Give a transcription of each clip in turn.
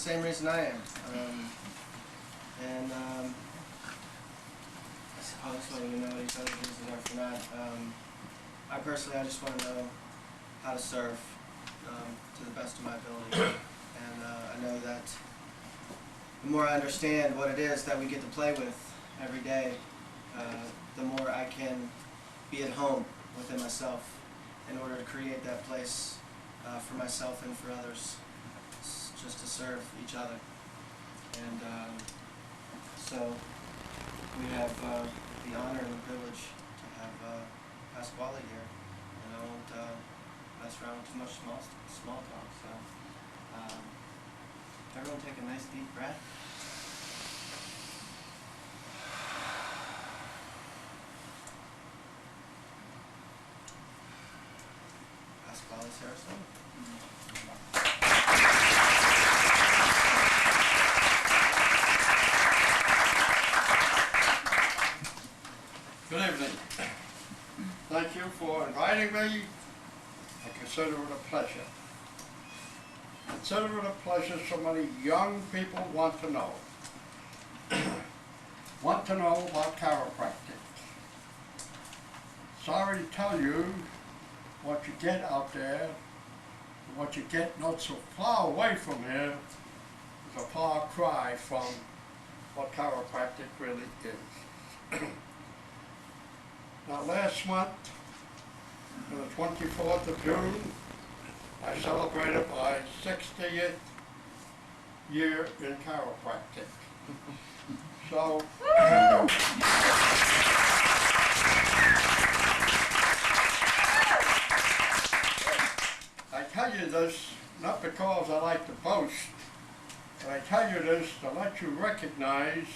same reason I am. I suppose whether we know what each other's reasons are for not. I personally, I just want to know how to serve to the best of my ability. And I know that the more I understand what it is that we get to play with every day, the more I can be at home within myself in order to create that place for myself and for others, just to serve each other. And so we have the honor and the privilege to have Pasquali here, and I won't mess around with too much small talk. So everyone take a nice deep breath. Pasquali Cerasoli. Good evening. Thank you for inviting me. I consider it a pleasure. Consider it a pleasure so many young people want to know. Want to know about chiropractic. Sorry to tell you, what you get out there, and what you get not so far away from here, is a far cry from what chiropractic really is. Now last month, on the 24th of June, I celebrated my 60th year in chiropractic. So, I tell you this, not because I like to boast, but I tell you this to let you recognize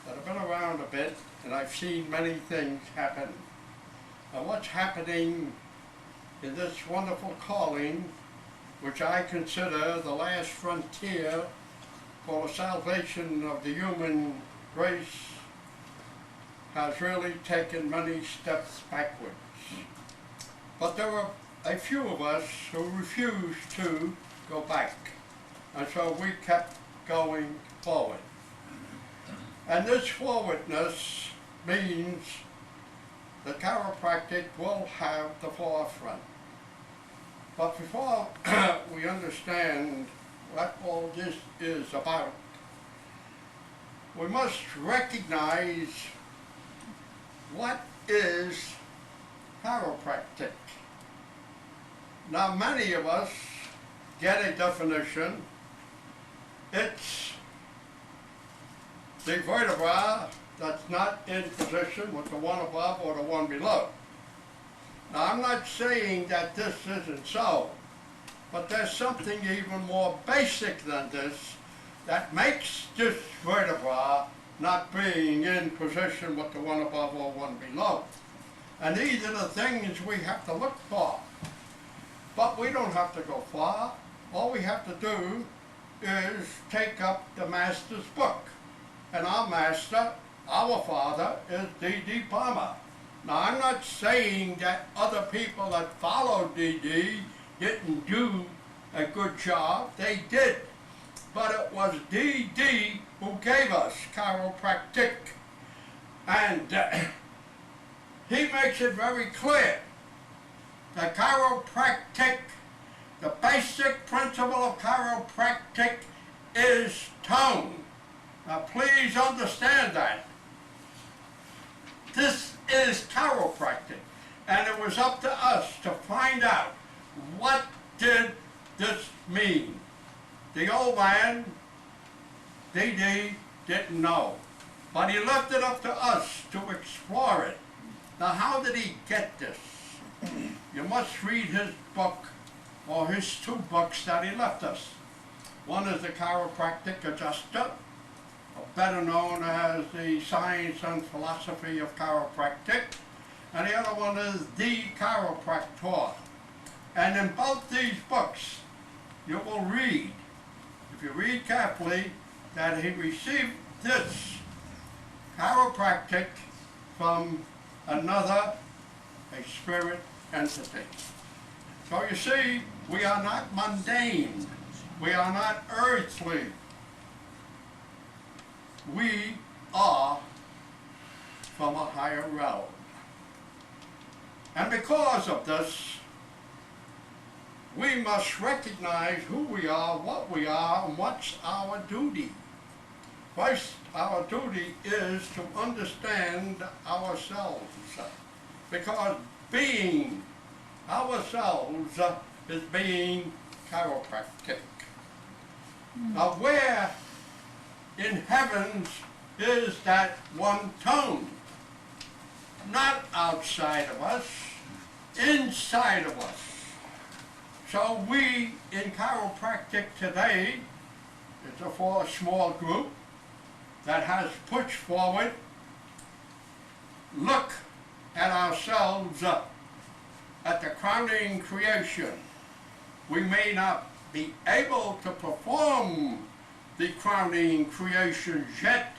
that I've been around a bit and I've seen many things happen. And what's happening in this wonderful calling, which I consider the last frontier for the salvation of the human race, has really taken many steps backwards. But there were a few of us who refused to go back, and so we kept going forward. And this forwardness means that chiropractic will have the forefront. But before we understand what all this is about, we must recognize what is chiropractic. Now, many of us get a definition. It's the vertebra that's not in position with the one above or the one below. Now, I'm not saying that this isn't so, but there's something even more basic than this that makes this vertebra not being in position with the one above or one below. And these are the things we have to look for. But we don't have to go far. All we have to do is take up the Master's book. And our Master, our Father, is D.D. Palmer. Now, I'm not saying that other people that followed D.D. didn't do a good job. They did. But it was D.D. who gave us chiropractic. And he makes it very clear that chiropractic, the basic principle of chiropractic is tone. Now please understand that. This is chiropractic, and it was up to us to find out what did this mean. The old man, D.D., didn't know, but he left it up to us to explore it. Now how did he get this? You must read his book, or his two books that he left us. One is The Chiropractic Adjuster, better known as The Science and Philosophy of Chiropractic, and the other one is The Chiropractor. And in both these books, you will read, if you read carefully, that he received this chiropractic from another, a spirit entity. So you see, we are not mundane. We are not earthly. We are from a higher realm. And because of this, we must recognize who we are, what we are, and what's our duty. First, our duty is to understand ourselves, because being ourselves is being chiropractic. Now, where in heavens is that one tone? Not outside of us, inside of us. So we in chiropractic today, it's for a small group that has pushed forward, look at ourselves at the crowning creation. We may not be able to perform the crowning creation yet,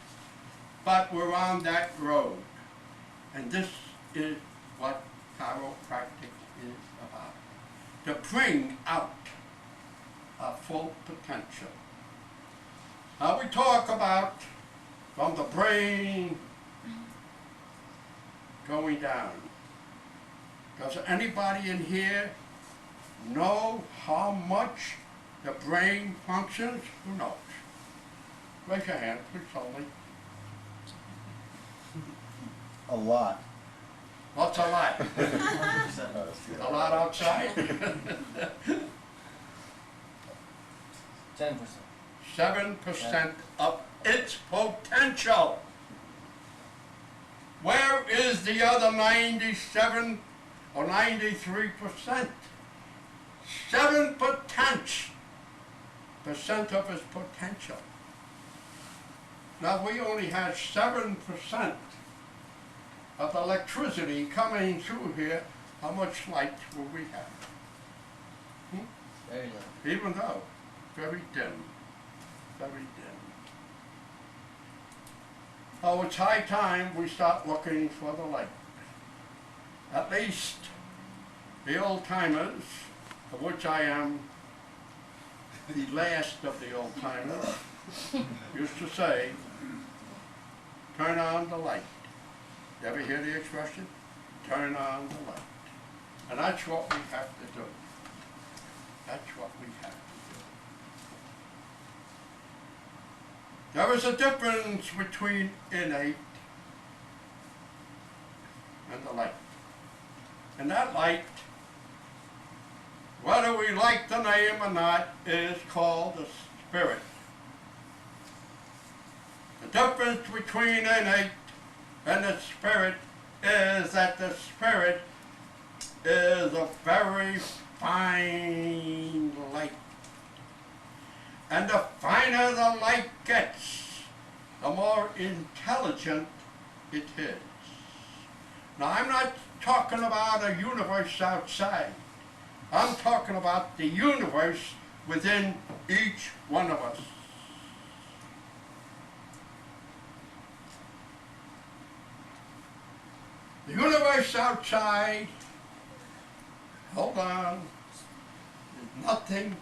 but we're on that road. And this is what chiropractic is about, to bring out our full potential. Now we talk about from the brain going down. Does anybody in here know how much the brain functions? Who knows? Raise your hand, please tell me. A lot. What's a lot? A lot outside? 10%. 7% of its potential. Where is the other 97 or 93%? 7% of its potential. Now we only had 7% of electricity coming through here. How much light will we have? Very low. Even though, very dim, very dim. Oh, it's high time we start looking for the light. At least the old timers, of which I am the last of the old timers, used to say, turn on the light. You ever hear the expression? Turn on the light. And that's what we have to do. That's what we have to do. There is a difference between innate and the light. And that light, whether we like the name or not, is called the spirit. The difference between innate and the spirit is that the spirit is a very fine light. And the finer the light gets, the more intelligent it is. Now, I'm not talking about a universe outside. I'm talking about the universe within each one of us. The universe outside, hold on, is nothing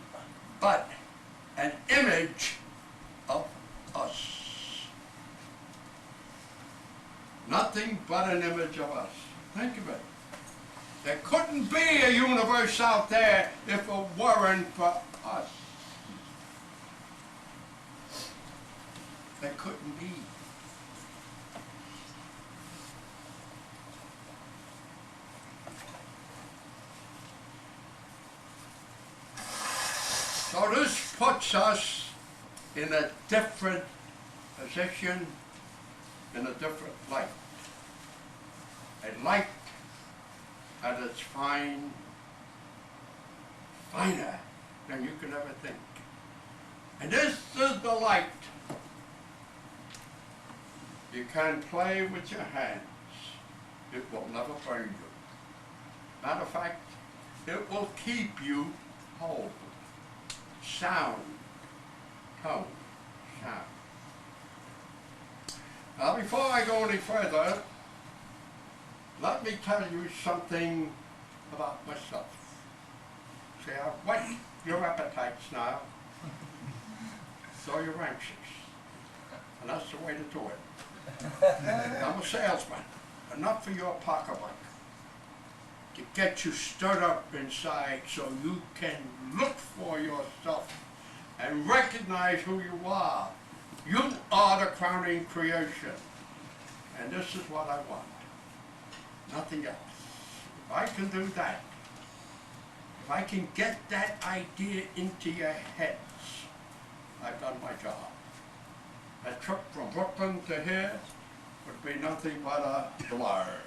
but an image of us. Nothing but an image of us. Think of it. There couldn't be a universe out there if it weren't for us. There couldn't be. So this puts us in a different position, in a different light. A light at its finer than you could ever think. And this is the light. You can play with your hands. It will never burn you. Matter of fact, it will keep you whole. Sound, tone, sound. Now before I go any further, let me tell you something about myself. See, I've whet your appetites now. So you're anxious. And that's the way to do it. I'm a salesman, enough for your pocketbook to get you stirred up inside so you can look for yourself and recognize who you are. You are the crowning creation. And this is what I want. Nothing else. If I can do that, if I can get that idea into your heads, I've done my job. That trip from Brooklyn to here would be nothing but a blur.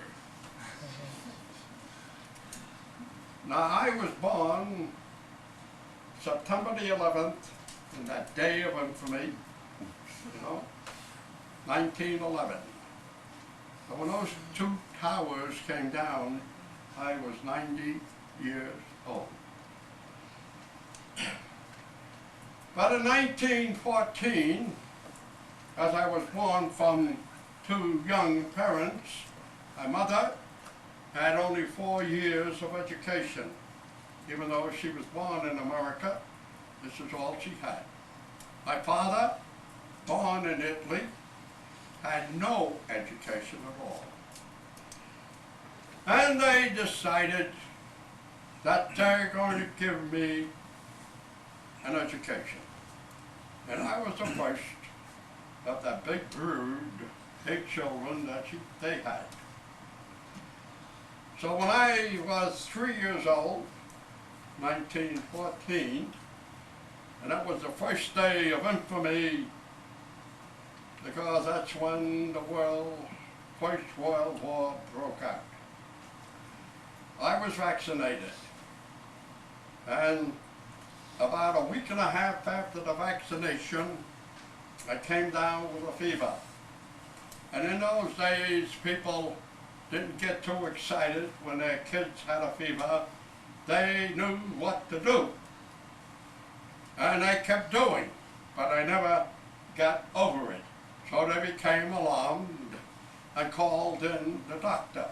Now, I was born September the 11th, in that day of infamy, 1911. So when those two towers came down, I was 90 years old. But in 1914, as I was born from two young parents, my mother had only 4 years of education. Even though she was born in America, this is all she had. My father, born in Italy, had no education at all. And they decided that they're going to give me an education. And I was the first of that big brood, 8 children that they had. So when I was 3 years old, 1914, and that was the first day of infamy, because that's when the First World War broke out. I was vaccinated, and about a week and a half after the vaccination, I came down with a fever. And in those days, people didn't get too excited when their kids had a fever. They knew what to do. And they kept doing, but I never got over it. So they became alarmed and called in the doctor.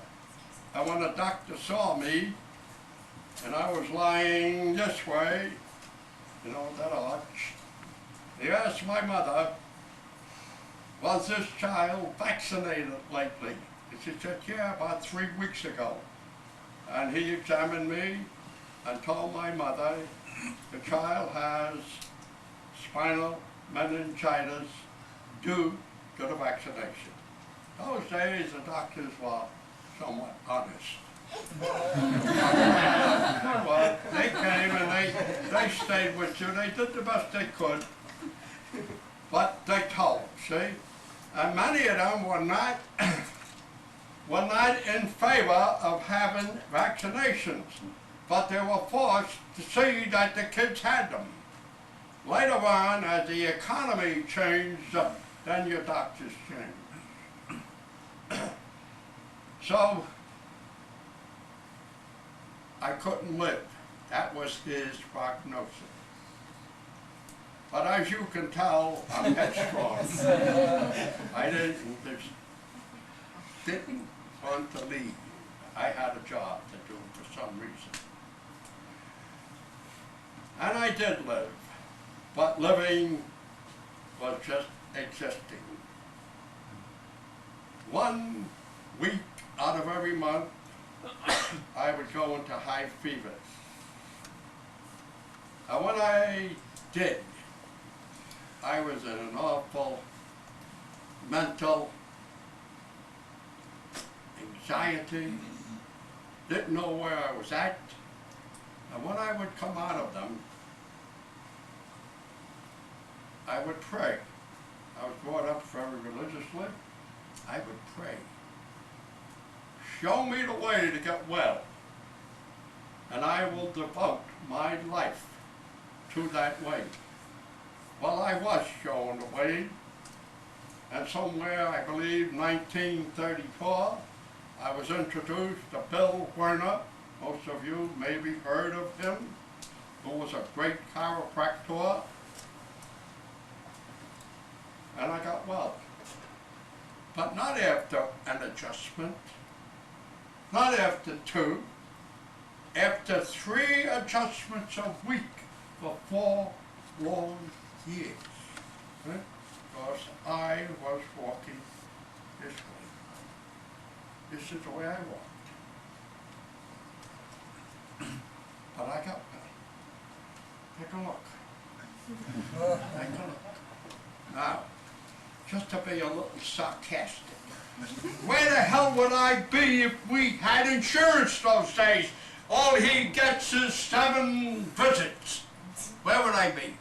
And when the doctor saw me, and I was lying this way, that arch, he asked my mother, was this child vaccinated lately? And she said, yeah, about 3 weeks ago. And he examined me and told my mother, the child has spinal meningitis due to the vaccination. Those days the doctors were somewhat honest. Well, they came and they stayed with you. They did the best they could, but they told, see? And many of them were not in favor of having vaccinations, but they were forced to see that the kids had them. Later on, as the economy changed, then your doctors changed. So, I couldn't live. That was his prognosis. But as you can tell, I'm headstrong. I didn't want to leave. I had a job to do for some reason. And I did live, but living was just existing. 1 week out of every month, I would go into high fevers. And when I did, I was in an awful mental anxiety, didn't know where I was at. And when I would come out of them, I would pray. I was brought up very religiously. I would pray. Show me the way to get well, and I will devote my life to that way. Well, I was shown the way, and somewhere, I believe, 1934, I was introduced to Bill Werner. Most of you maybe heard of him, who was a great chiropractor, and I got well. But not after an adjustment, not after 2, after 3 adjustments a week for 4 long years. Because I was walking this way. This is the way I walked. But I got better. Take a look. Take a look. Now, just to be a little sarcastic, where the hell would I be if we had insurance those days? All he gets is 7 visits. Where would I be?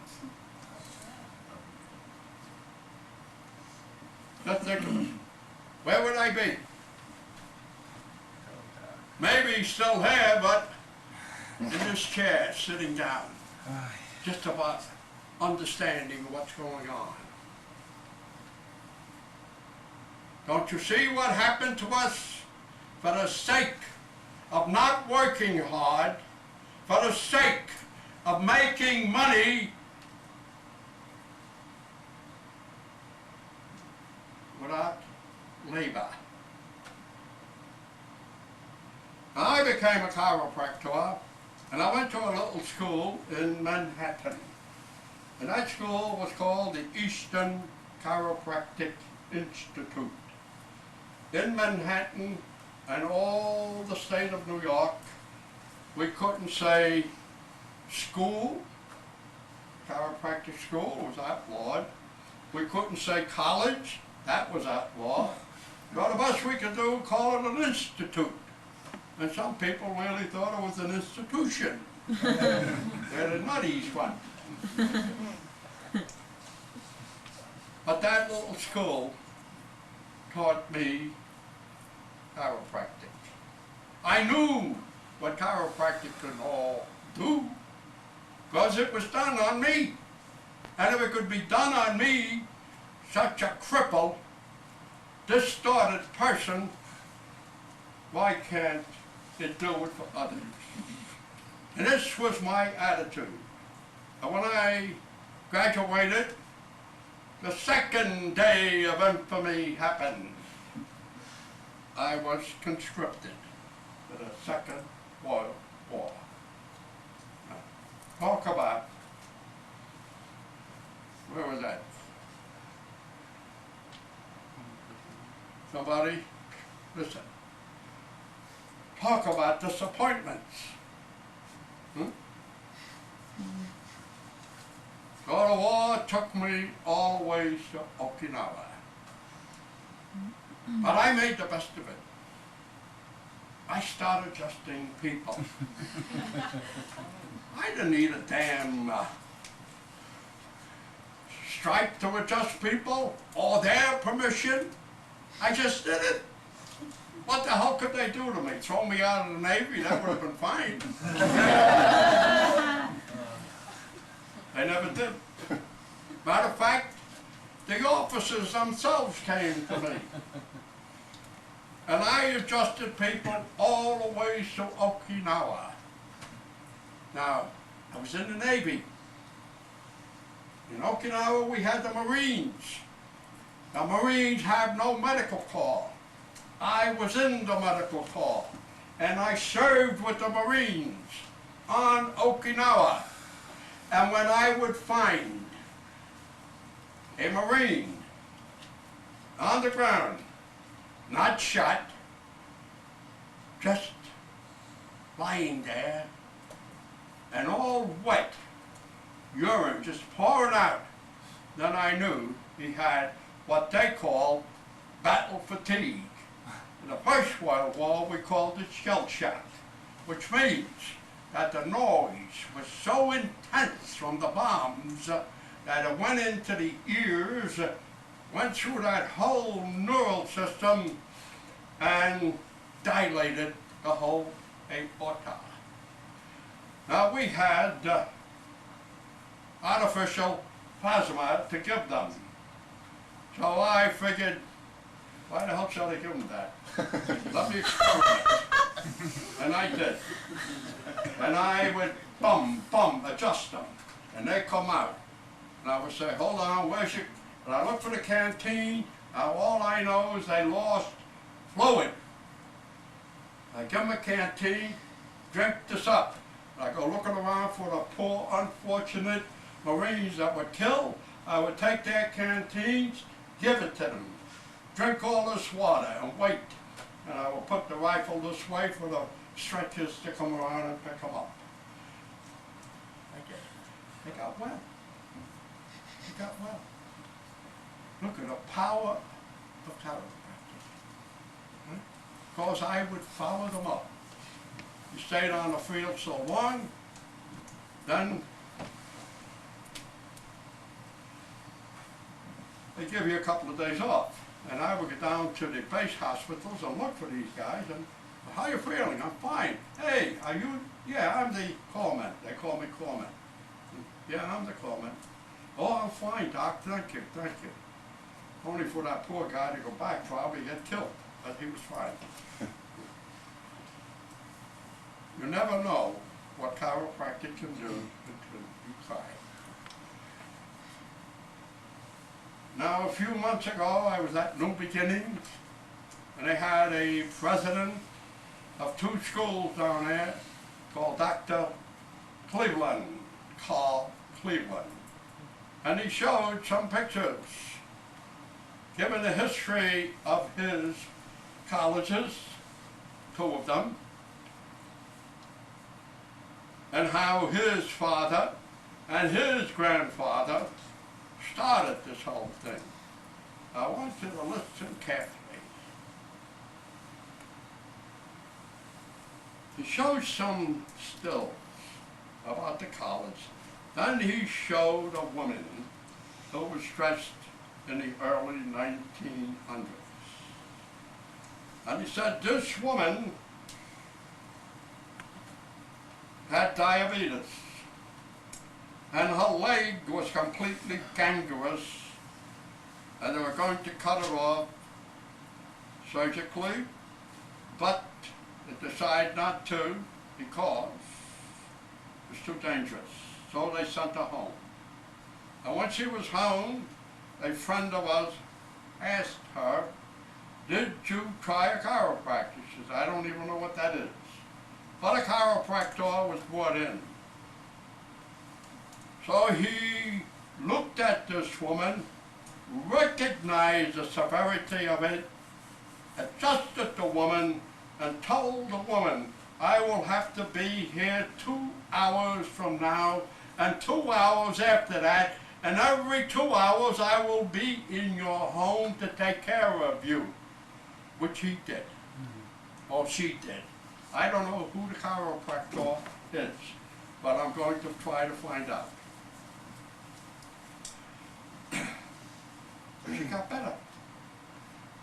Just think of it. Where would I be? Maybe still there, but in this chair, sitting down, just about understanding what's going on. Don't you see what happened to us? For the sake of not working hard, for the sake of making money, without labor. I became a chiropractor, and I went to a little school in Manhattan. And that school was called the Eastern Chiropractic Institute. In Manhattan and all the state of New York, we couldn't say school, chiropractic school was outlawed. We couldn't say college, that was outlawed. But the best we could do, call it an institute. And some people really thought it was an institution. Where the nutties went. But that little school taught me chiropractic. I knew what chiropractic could all do, because it was done on me. And if it could be done on me, such a crippled, distorted person, why can't it do it for others? And this was my attitude. And when I graduated, the second day of infamy happened. I was conscripted to the Second World War. Now, talk about, where was that? Somebody, listen. Talk about disappointments. So the war took me all the way to Okinawa. But I made the best of it. I started adjusting people. I didn't need a damn stripe to adjust people or their permission. I just did it. What the hell could they do to me? Throw me out of the Navy? That would have been fine. They never did. Matter of fact, the officers themselves came to me. And I adjusted people all the way to Okinawa. Now, I was in the Navy. In Okinawa, we had the Marines. The Marines have no medical corps. I was in the medical corps, and I served with the Marines on Okinawa. And when I would find a Marine on the ground, not shot, just lying there, and all wet, urine just pouring out, then I knew he had what they call battle fatigue. In the First World War, we called it shell shock, which means that the noise was so intense from the bombs that it went into the ears, went through that whole neural system, and dilated the whole aorta. Now we had artificial plasma to give them. So I figured, why the hell should I give them that? Let me experiment. And I did. And I would adjust them. And they come out. And I would say, hold on, where's your... And I look for the canteen. Now all I know is they lost fluid. I give them a canteen, drink this up. And I go looking around for the poor, unfortunate Marines that were killed, I would take their canteens, give it to them. Drink all this water and wait. And I would put the rifle this way for the stretchers to come around and pick them up. They got well. They got well. Look at the power of chiropractic. Because I would follow them up. You stayed on the field so long, then they give you a couple of days off. And I would go down to the base hospitals and look for these guys and, how are you feeling? I'm fine. Hey, are you? Yeah, I'm the corpsman. They call me corpsman. Yeah, I'm the corpsman. Oh, I'm fine, Doc. Thank you, thank you. Only for that poor guy to go back, probably get killed, but he was fine. You never know what chiropractic can do until you try. Now, a few months ago, I was at New Beginnings, and they had a president of 2 schools down there called Dr. Cleveland, Carl Cleveland. And he showed some pictures, given the history of his colleges, 2 of them, and how his father and his grandfather started this whole thing. I want you to listen carefully. He shows some stills about the college. Then he showed a woman who was dressed in the early 1900s. And he said, this woman had diabetes, and her leg was completely gangrenous, and they were going to cut her off surgically, but they decided not to because it was too dangerous. So they sent her home. And when she was home, a friend of ours asked her, did you try a chiropractor? She said, I don't even know what that is. But a chiropractor was brought in. So he looked at this woman, recognized the severity of it, adjusted the woman, and told the woman, I will have to be here 2 hours from now, and 2 hours after that, and every 2 hours I will be in your home to take care of you, which he did, or she did. I don't know who the chiropractor is, but I'm going to try to find out. She got better.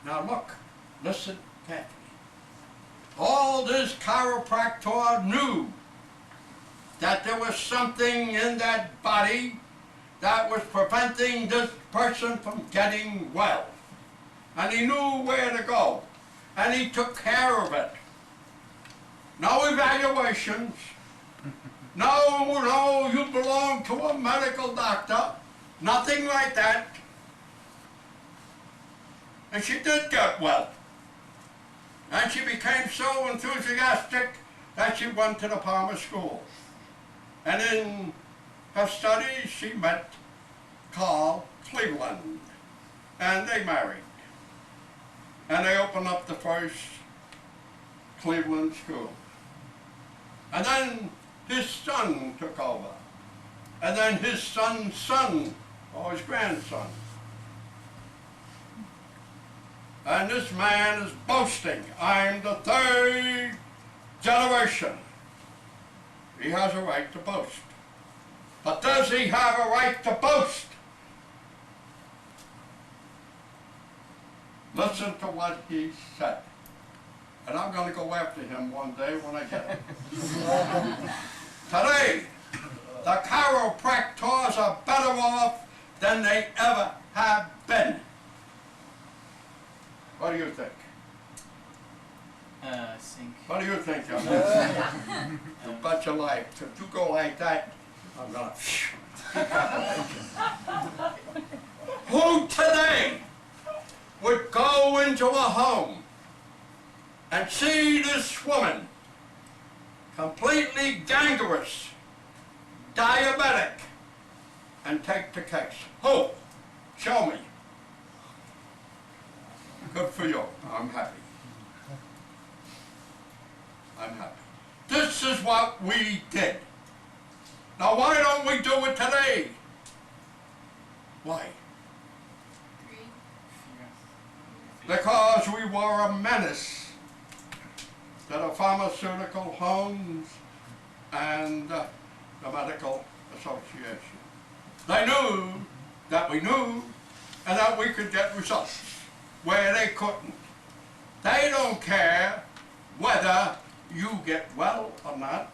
Now look, listen carefully. All this chiropractor knew that there was something in that body that was preventing this person from getting well. And he knew where to go. And he took care of it. No evaluations. No, you belong to a medical doctor. Nothing like that. And she did get well. And she became so enthusiastic that she went to the Palmer School. And in her studies, she met Carl Cleveland. And they married. And they opened up the first Cleveland School. And then his son took over. And then his son's son, or his grandson. And this man is boasting, I'm the 3rd generation. He has a right to boast. But does he have a right to boast? Listen to what he said. And I'm going to go after him one day when I get him. Today, the chiropractors are better off than they ever have been. What do you think? I think. What do you think, young man? You bet your life. If you go like that, I'm gonna. Who today would go into a home and see this woman completely gangrenous, diabetic, and take the case? Who? Show me. Good for you. I'm happy. I'm happy. This is what we did. Now why don't we do it today? Why? Because we were a menace to the pharmaceutical homes and the medical association. They knew that we knew and that we could get results where they couldn't. They don't care whether you get well or not.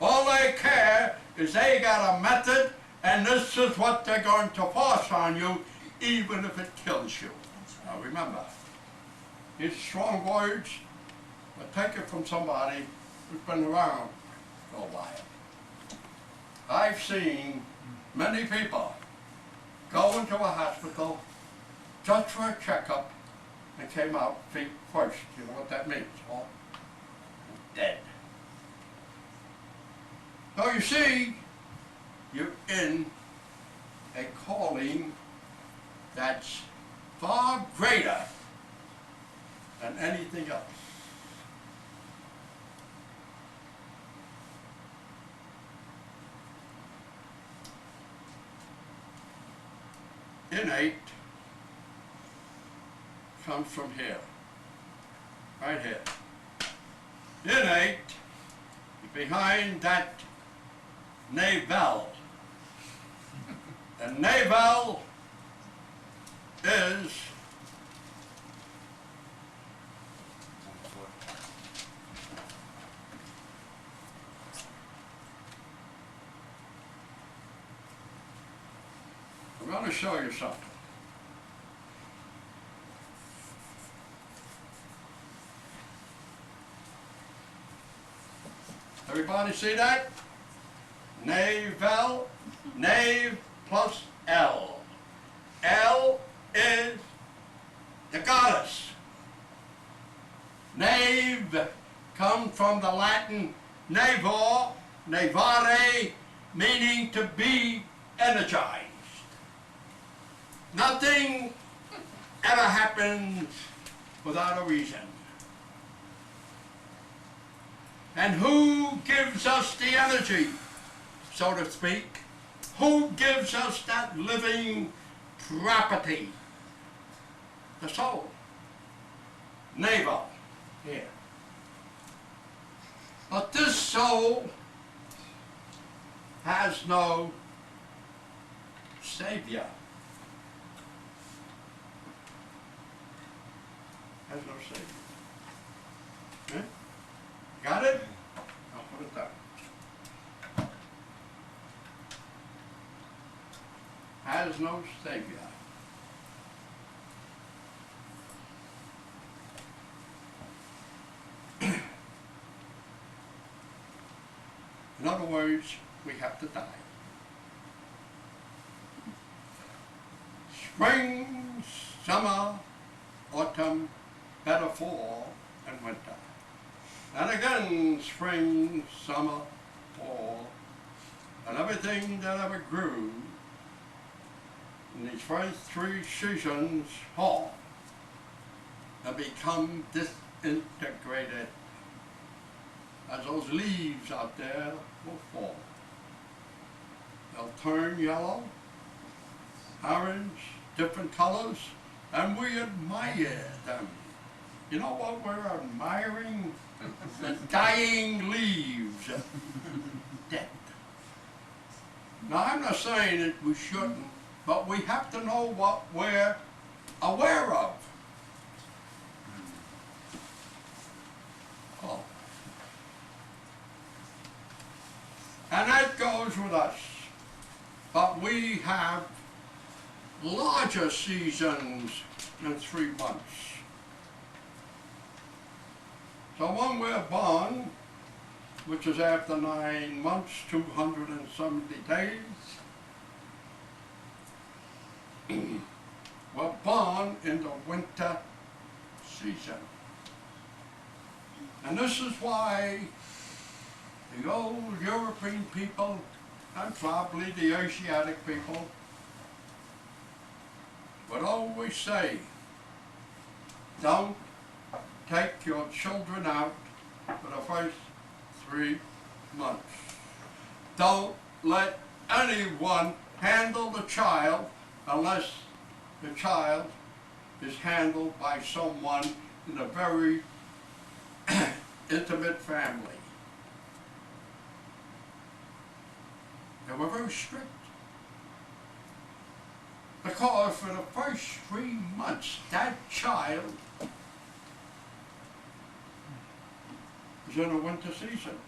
All they care is they got a method, and this is what they're going to force on you, even if it kills you. Now remember, it's strong words, but take it from somebody who's been around for a while. I've seen many people go into a hospital just for a checkup and came out feet first. You know what that means? Well, dead. So you see, you're in a calling that's far greater than anything else. Innate comes from here, right here. Innate, behind that navel. The navel is I'm going to show you something. Everybody see that? Navel, nave plus L. L is the goddess. Nave comes from the Latin navor, navare, meaning to be energized. Nothing ever happens without a reason. And who gives us the energy, so to speak? Who gives us that living property? The soul. Navel, here. But this soul has no savior. Has no savior. Eh? Got it? I'll put it down. Has no savior. In other words, we have to die. Spring, summer, autumn, better fall, and winter. And again, spring, summer, fall, and everything that ever grew in these first three seasons fall and become disintegrated as those leaves out there will fall. They'll turn yellow, orange, different colors, and we admire them. You know what we're admiring? The dying leaves. Dead. Now I'm not saying that we shouldn't, but we have to know what we're aware of. Oh. And that goes with us. But we have larger seasons than 3 months. So when we're born, which is after 9 months, 270 days, we're born in the winter season. And this is why the old European people and probably the Asiatic people would always say, don't take your children out for the first 3 months. Don't let anyone handle the child unless the child is handled by someone in a very intimate family. They were very strict. Because for the first 3 months, that child is in a winter season,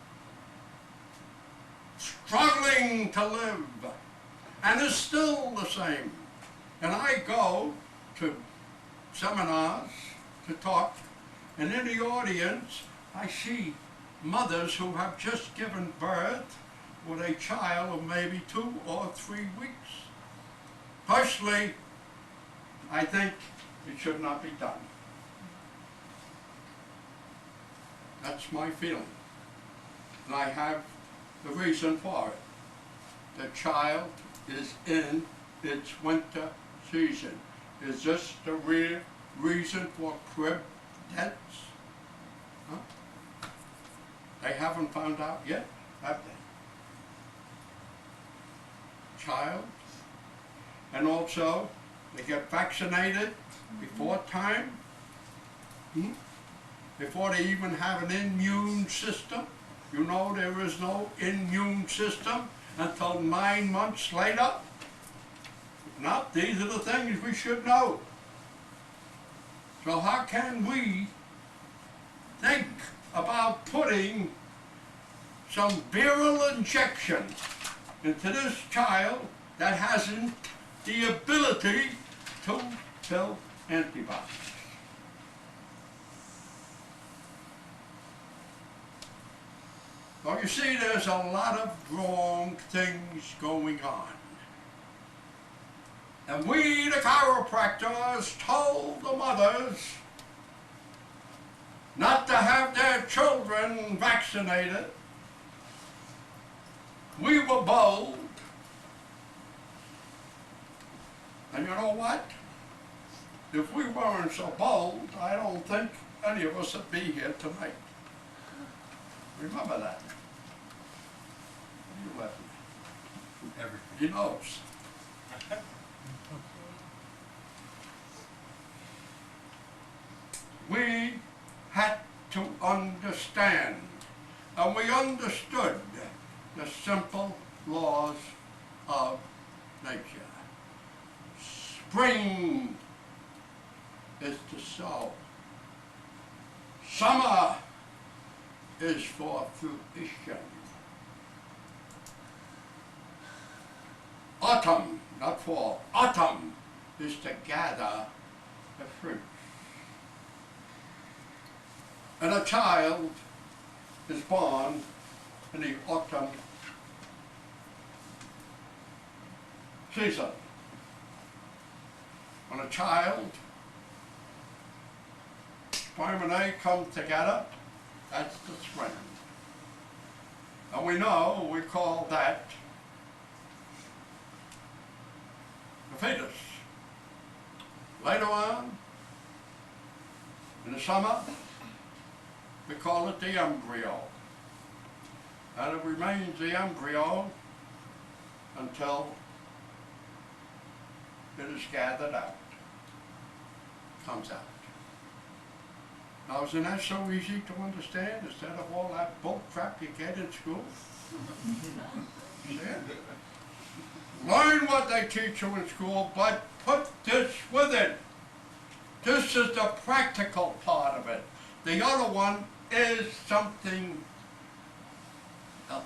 struggling to live, and is still the same. And I go to seminars to talk, and in the audience I see mothers who have just given birth with a child of maybe 2 or 3 weeks. Personally, I think it should not be done. That's my feeling. And I have the reason for it. The child is in its winter season. Is this the real reason for crib deaths? Huh? They haven't found out yet, have they? Child. And also, they get vaccinated before time, before they even have an immune system. You know there is no immune system until 9 months later. If not, these are the things we should know. So how can we think about putting some viral injection into this child that hasn't the ability to kill antibodies? Well, you see, there's a lot of wrong things going on. And we, the chiropractors, told the mothers not to have their children vaccinated. We were bold. And you know what? If we weren't so bold, I don't think any of us would be here tonight. Remember that. You left me. Everything. He knows. We had to understand, and we understood the simple laws of nature. Spring is to sow. Summer is for fruition. Autumn, not fall, autumn is to gather the fruit. And a child is born in the autumn season. When a child, sperm and egg come together, that's the spring. And we know, we call that the fetus. Later on, in the summer, we call it the embryo. And it remains the embryo until it is gathered out, comes out. Now, isn't that so easy to understand instead of all that bull crap you get in school? Yeah. Learn what they teach you in school, but put this with it. This is the practical part of it. The other one is something else.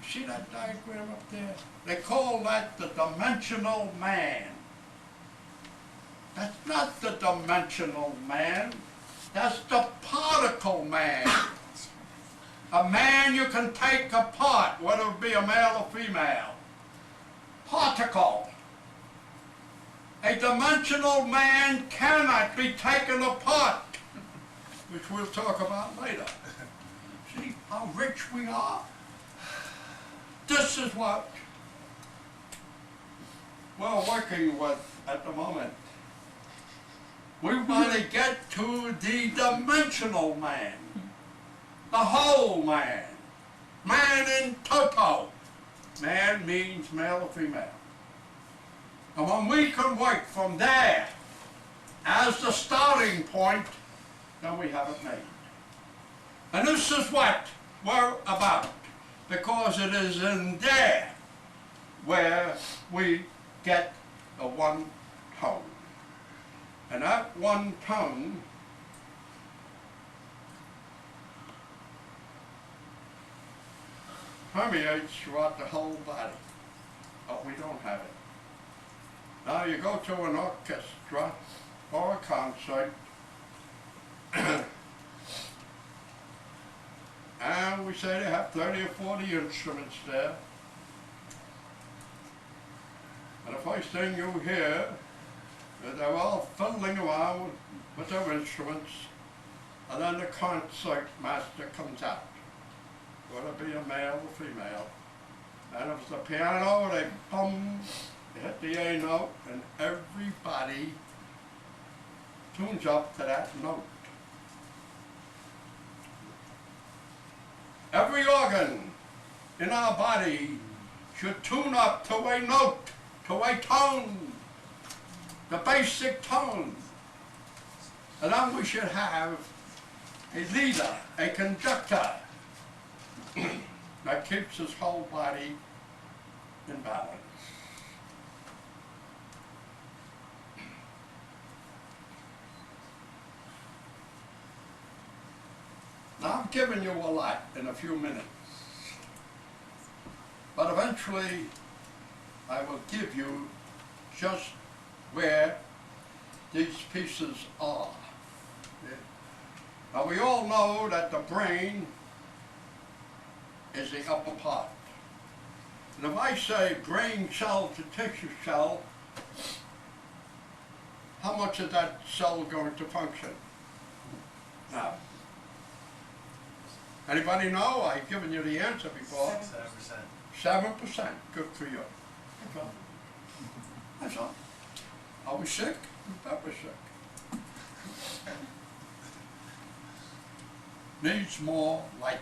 You see that diagram up there? They call that the dimensional man. That's not the dimensional man. That's the particle man. A man you can take apart, whether it be a male or female. Particle. A dimensional man cannot be taken apart, which we'll talk about later. See how rich we are? this is what we're working with at the moment. We want to get to the dimensional man, the whole man, man in toto. Man means male or female. And when we can work from there as the starting point, then we have it made. And this is what we're about, because it is in there where we get the one tone. And that one tone permeates throughout the whole body, but we don't have it. Now you go to an orchestra or a concert, and we say they have 30 or 40 instruments there. And the first thing you hear is they're all fiddling around with their instruments, and then the concert master comes out. Whether it be a male or female. And if it's a piano, they bum, they hit the A note, and everybody tunes up to that note. Every organ in our body should tune up to a note, to a tone, the basic tone. And then we should have a leader, a conductor, that keeps his whole body in balance. Now I've given you a lot in a few minutes, but eventually I will give you just where these pieces are. Now we all know that the brain is the upper part. And if I say brain cell to tissue cell, how much is that cell going to function? Now, anybody know? I've given you the answer before. 7%. 7%. Good for you. That's all. That's all. Are we sick? We bet we're sick. Needs more light.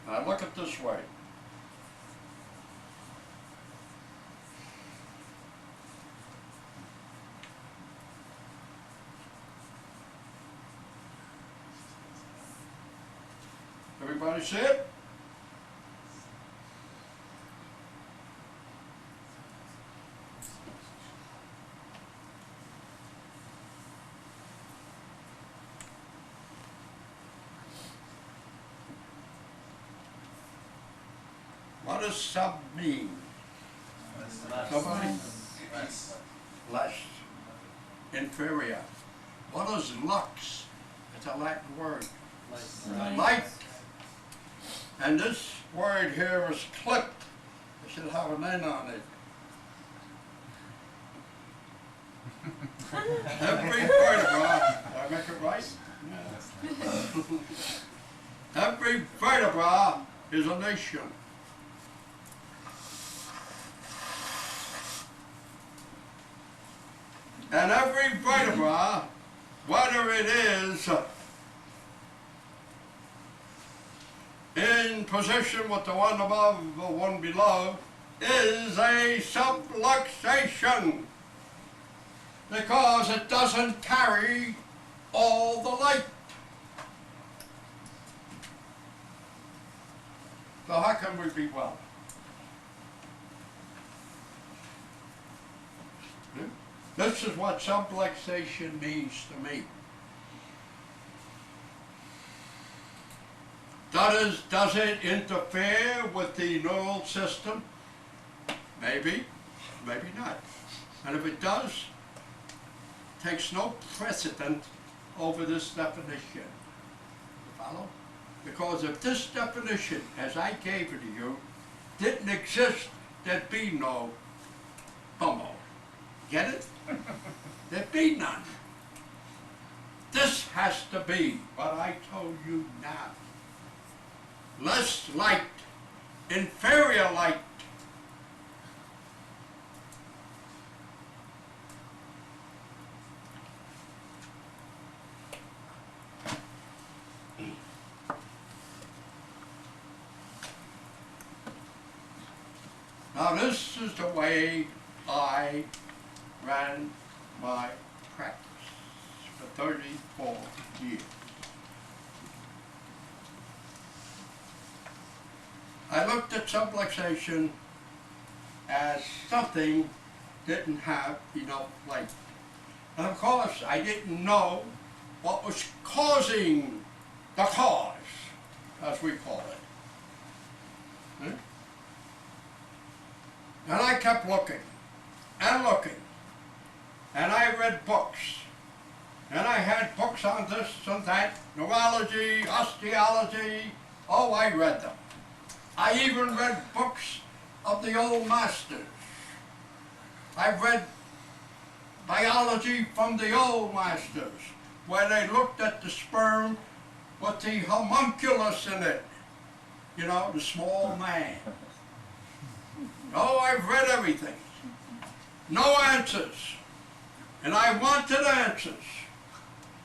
Now look at this way. Everybody see it? What does sub mean? Somebody? Less. Inferior. What is lux? It's a Latin word. Light. And this word here is clipped. It should have an N on it. Every vertebra, did I make it right? Yeah. Every vertebra is a nation. And every vertebra, whether it is in position with the one above or one below, is a subluxation, because it doesn't carry all the light. So how can we be well? This is what subluxation means to me. Does it interfere with the neural system? Maybe, maybe not. And if it does, it takes no precedent over this definition. You follow? Because if this definition, as I gave it to you, didn't exist, there'd be no homo. Get it? There be none. This has to be what I told you now. Less light, inferior light. Now this is the way I ran my practice for 34 years. I looked at subluxation as something didn't have enough light. And of course I didn't know what was causing the cause, as we call it. Hmm? And I kept looking and looking, and I read books, and I had books on this and that, neurology, osteology. Oh, I read them. I even read books of the old masters. I read biology from the old masters, where they looked at the sperm with the homunculus in it, you know, the small man. Oh, I've read everything. No answers. And I wanted answers.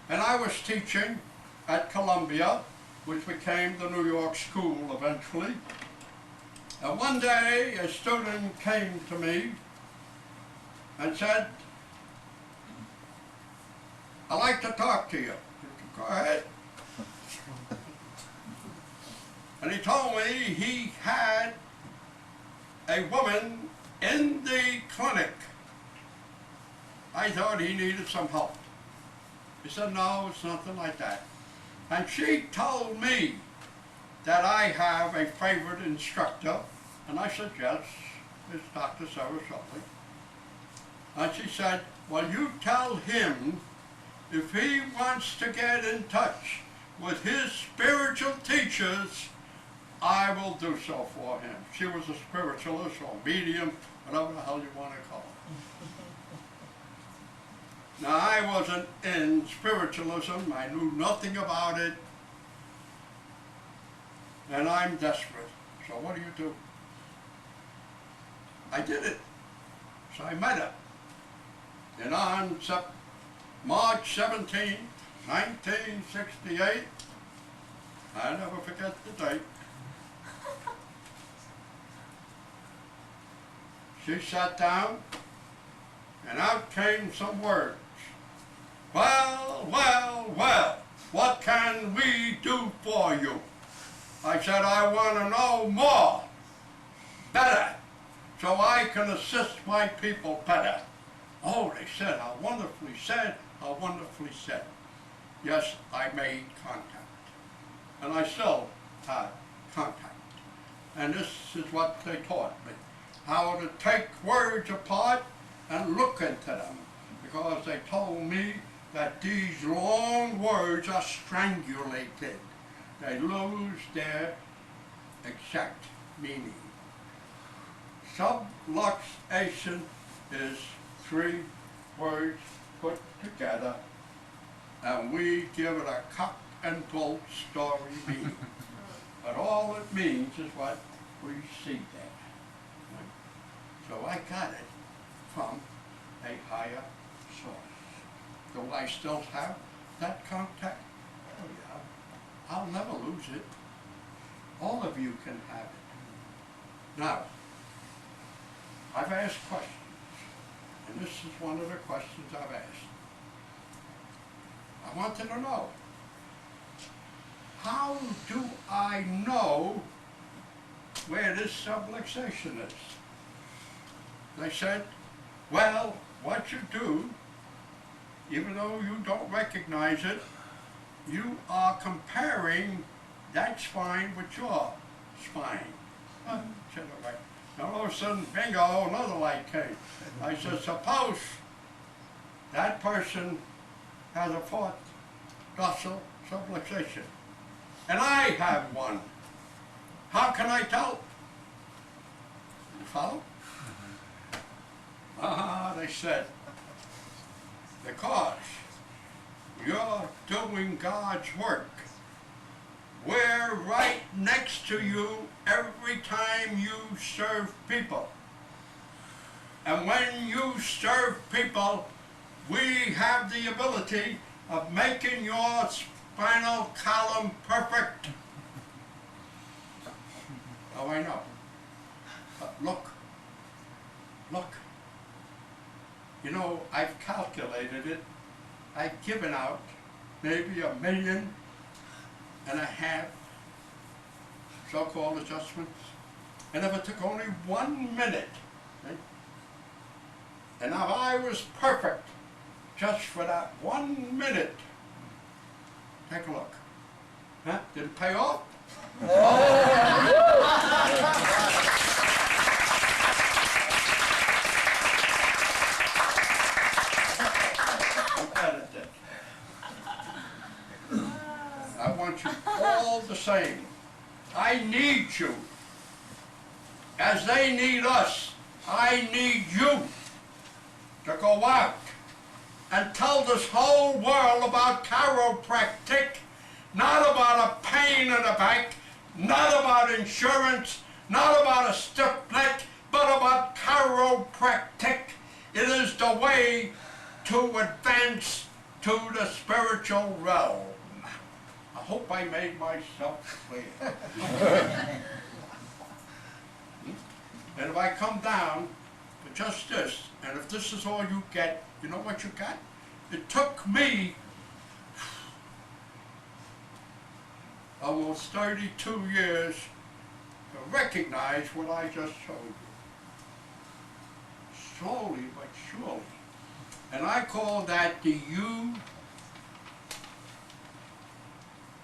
And I was teaching at Columbia, which became the New York School eventually. And one day a student came to me and said, "I'd like to talk to you." I said, "Go ahead." And he told me he had a woman in the clinic. I thought he needed some help. He said, "No, it's nothing like that." And she told me that I have a favorite instructor, and I said, "Yes, it's Dr. Cerasoli." And she said, "Well, you tell him if he wants to get in touch with his spiritual teachers, I will do so for him." She was a spiritualist or medium, whatever the hell you want to call it. Now, I wasn't in spiritualism. I knew nothing about it. And I'm desperate. So what do? I did it. So I met her. And on March 17, 1968, I never forget the date, she sat down, and out came some words. "Well, well, well, what can we do for you?" I said, "I want to know more, better, so I can assist my people better." Oh, they said, "How wonderfully said, how wonderfully said." Yes, I made contact, and I still have contact. And this is what they taught me, how to take words apart and look into them, because they told me that these long words are strangulated. They lose their exact meaning. Subluxation is 3 words put together, and we give it a cock and bull story meaning. But all it means is what we see there. So I got it from a higher source. Do I still have that contact? Oh yeah. I'll never lose it. All of you can have it. Now, I've asked questions, and this is one of the questions I've asked. I wanted to know, how do I know where this subluxation is? They said, well, what you do, even though you don't recognize it, you are comparing that spine with your spine. I said, all right. Now all of a sudden, bingo, another light came. I said, suppose that person has a 4th dorsal subluxation, and I have one. How can I tell? You follow? They said, because you're doing God's work. We're right next to you every time you serve people. And when you serve people, we have the ability of making your spinal column perfect. Oh, I know. But look. You know, I've calculated it. I've given out maybe 1.5 million so-called adjustments. And if it took only 1 minute, right? And if I was perfect just for that 1 minute, take a look. Huh? Did it pay off? I want you all the same. I need you. As they need us, I need you to go out and tell this whole world about chiropractic, not about a pain in the back, not about insurance, not about a stiff neck, but about chiropractic. It is the way to advance to the spiritual realm. I hope I made myself clear. And if I come down to just this, and if this is all you get, you know what you got? It took me almost 32 years to recognize what I just showed you. Slowly but surely. And I call that the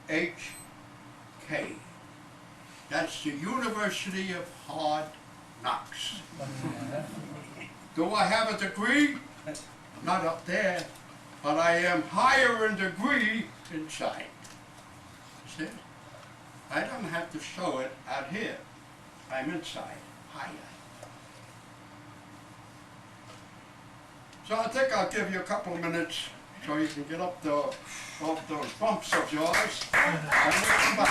UHK. That's the University of Hard Knocks. Do I have a degree? Not up there, but I am higher in degree inside. See? I don't have to show it out here. I'm inside, higher. So I think I'll give you a couple of minutes so you can get up off those bumps of yours and we'll come back.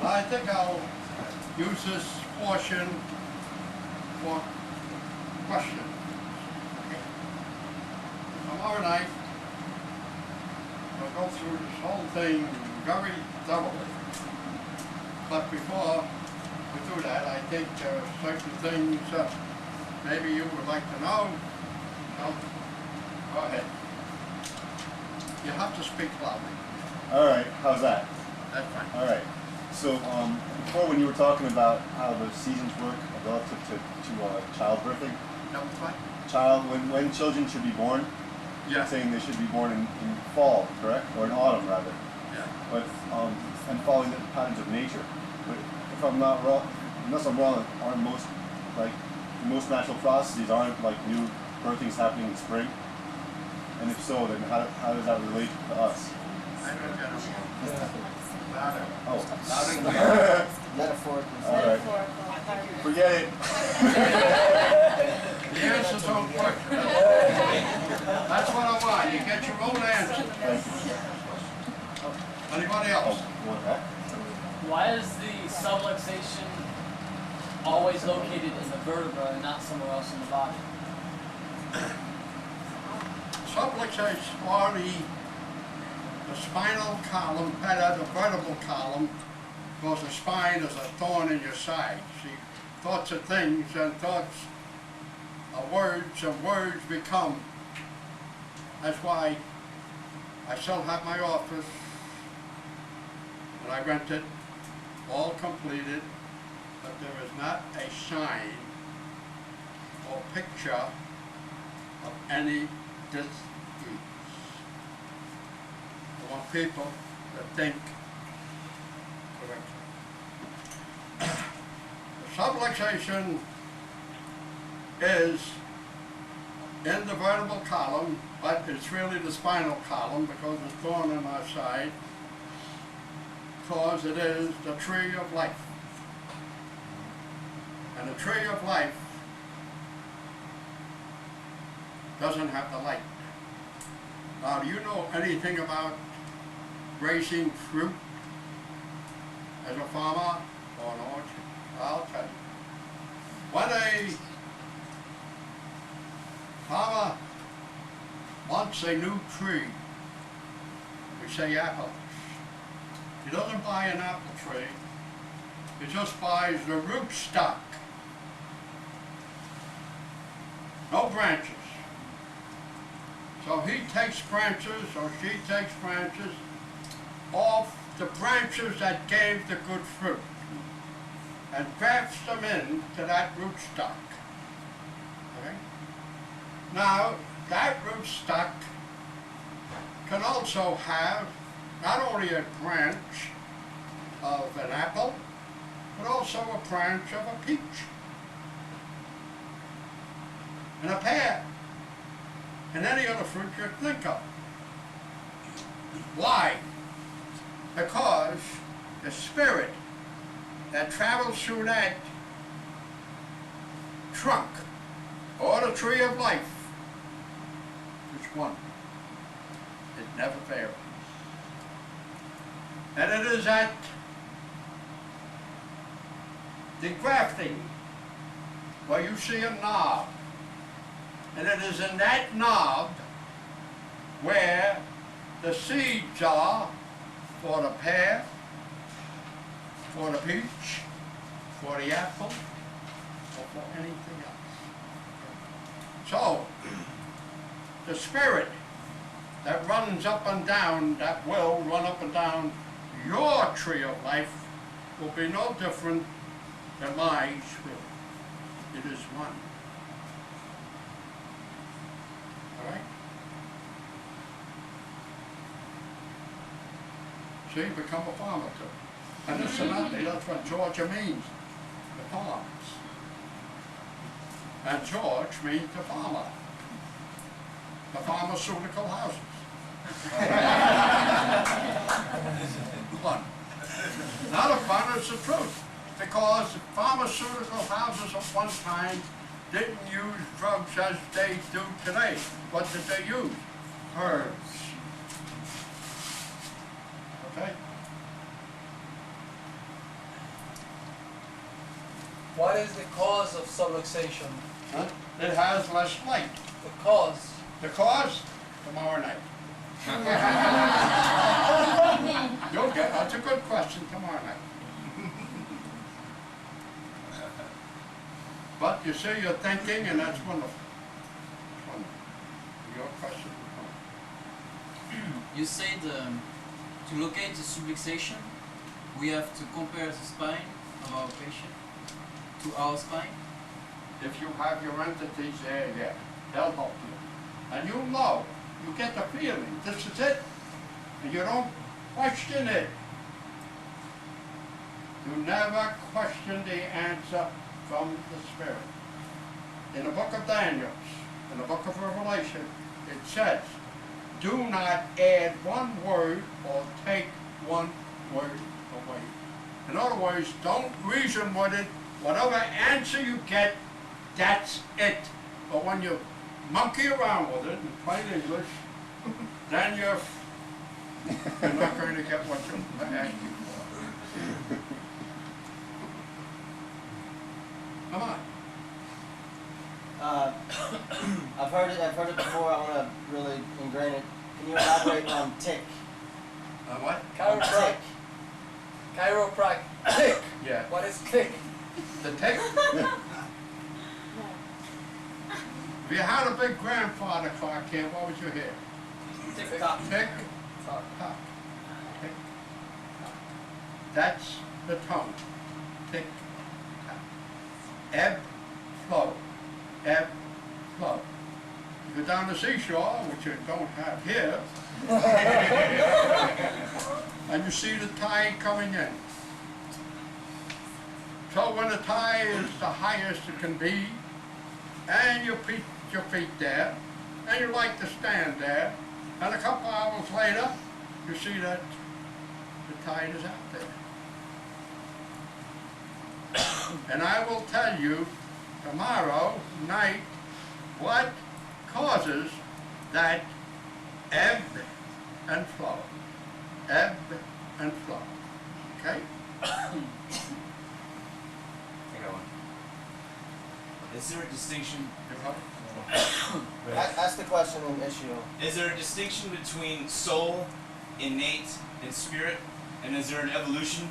I think I'll use this portion for questions. Tomorrow night, we'll go through this whole thing very thoroughly. But before we do that, I think there are certain things maybe you would like to know. No? Go ahead. You have to speak loudly. All right, how's that? That's fine. All right. So before, when you were talking about how the seasons work relative to childbirthing, That was fine? when children should be born, Yeah. saying they should be born in fall, correct, or in autumn rather, Yeah. but and following the patterns of nature. But if I'm not wrong, unless I'm wrong, aren't most natural processes aren't like new birthings happening in spring? And if so, then how does that relate to us? I don't get it. Louder. Oh, Metaphorically. all right. Forget it. The answer's on question. That's what I want. You get your own answer. Thank you. Anybody Oh, else? what that? Why is the subluxation always located in the vertebra and not somewhere else in the body? Subluxation or the spinal column, better the vertebral column, because the spine is a thorn in your side. See, thoughts are things and thoughts are words and words become. That's why I still have my office and I rent it, all completed, but there is not a sign or picture of any disease. I want people to think correctly. The subluxation is in the vertebral column, but it's really the spinal column because it's thorn on our side, because it is the tree of life. And the tree of life doesn't have the light. Now, do you know anything about raising fruit as a farmer or an orchard? I'll tell you. When a farmer wants a new tree, we say apples, he doesn't buy an apple tree, he just buys the rootstock. No branches. So he takes branches, or she takes branches, off the branches that gave the good fruit and grafts them into that rootstock. Okay? Now, that rootstock can also have not only a branch of an apple, but also a branch of a peach and a pear and any other fruit you think of. Why? Because the spirit that travels through that trunk or the tree of life is one. It never varies. And it is at the grafting where you see a knob. And it is in that knob where the seeds are for the pear, for the peach, for the apple, or for anything else. So, the spirit that runs up and down, that will run up and down your tree of life will be no different than my spirit. It is one. All right? See, become a farmer too. And incidentally, that's what Georgia means, the farms. And George means the farmer. The pharmaceutical houses. Fun. Not a fun, it's the truth. Because pharmaceutical houses at one time didn't use drugs as they do today. What did they use? Herbs. Okay? What is the cause of subluxation? Huh? It has less light. The cause? The cause? Tomorrow night. question tomorrow night. But you say you're thinking, and that's wonderful. It's wonderful. Your question. You said to locate the subluxation, we have to compare the spine of our patient to our spine. If you have your entities there, yeah, they'll help you. And you know, you get the feeling, this is it, and you don't question it. You never question the answer from the Spirit. In the book of Daniel, in the book of Revelation, it says, do not add one word or take one word away. In other words, don't reason with it. Whatever answer you get, that's it. But when you monkey around with it in plain English, then you're not going to get what you're asking for. Come on. I've heard it before. I want to really ingrain it. Can you elaborate on tick? What? Chiropractic. Chiropractic. Tick. Yeah. What is tick? The tick? If you had a big grandfather clock here, what would you hear? Tick tock. Tick, tock, tock. Tick, tock. That's the tone. Tick, tock. Ebb, flow. Ebb, flow. You go down the seashore, which you don't have here, and you see the tide coming in. So when the tide is the highest it can be, and you put your feet there, and you like to stand there, and a couple hours later, you see that the tide is out there. And I will tell you tomorrow night what causes that ebb and flow. Ebb and flow. Okay? Is there a distinction? Ask the question and issue. Is there a distinction between soul, innate, and spirit? And is there an evolution?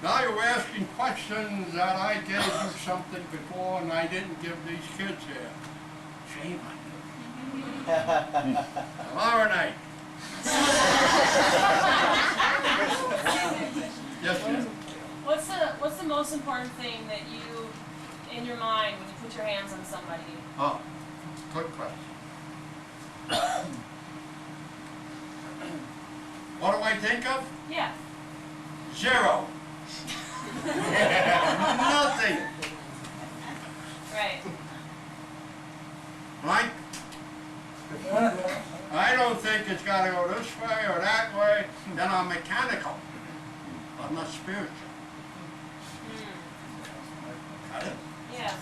Now you're asking questions that I gave you something before and I didn't give these kids here. Shame on you. Tomorrow night. Yes, ma'am. What's the most important thing that you, in your mind, when you put your hands on somebody? Oh, good question. What do I think of? Yeah. Zero. Nothing. Right. Right? I don't think it's got to go this way or that way. Then I'm mechanical. I'm not spiritual. Got it? Yeah.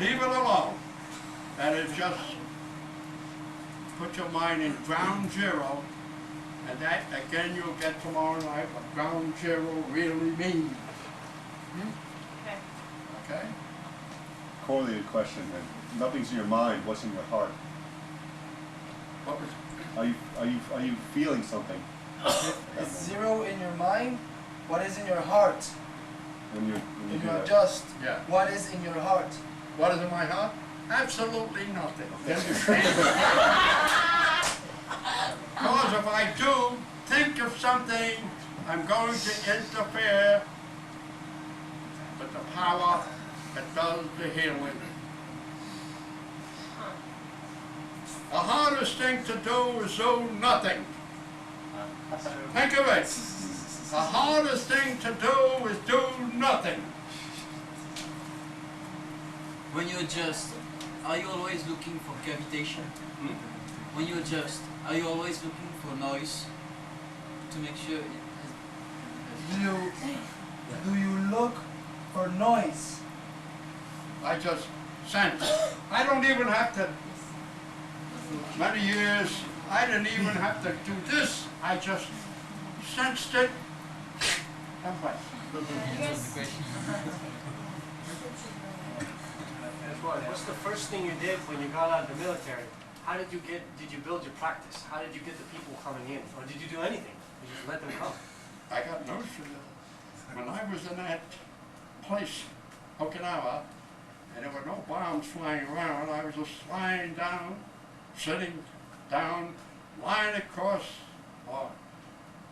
Leave it alone. That is just put your mind in ground zero, and that again you'll get tomorrow night what ground zero really means. Okay. Okay? Correlated question then. Nothing's in your mind, what's in your heart? What was Are you feeling something? Is zero in your mind? What is in your heart? When you When do you that? adjust, Yeah. what is in your heart? What is in my heart? Absolutely nothing. Because if I do think of something, I'm going to interfere with the power that does the healing. The hardest thing to do is do nothing. Think of it. The hardest thing to do is do nothing. When you adjust, are you always looking for cavitation? When you adjust, are you always looking for noise to make sure it Do you look for noise? I just sense. I don't even have to, many years, I didn't even have to do this. I just sensed it and went. What's the first thing you did when you got out of the military? How did you build your practice? How did you get the people coming in? Or did you do anything? You just let them come? I got news for you. When I was in that place, Okinawa, and there were no bombs flying around, I was just lying down, sitting down, lying across,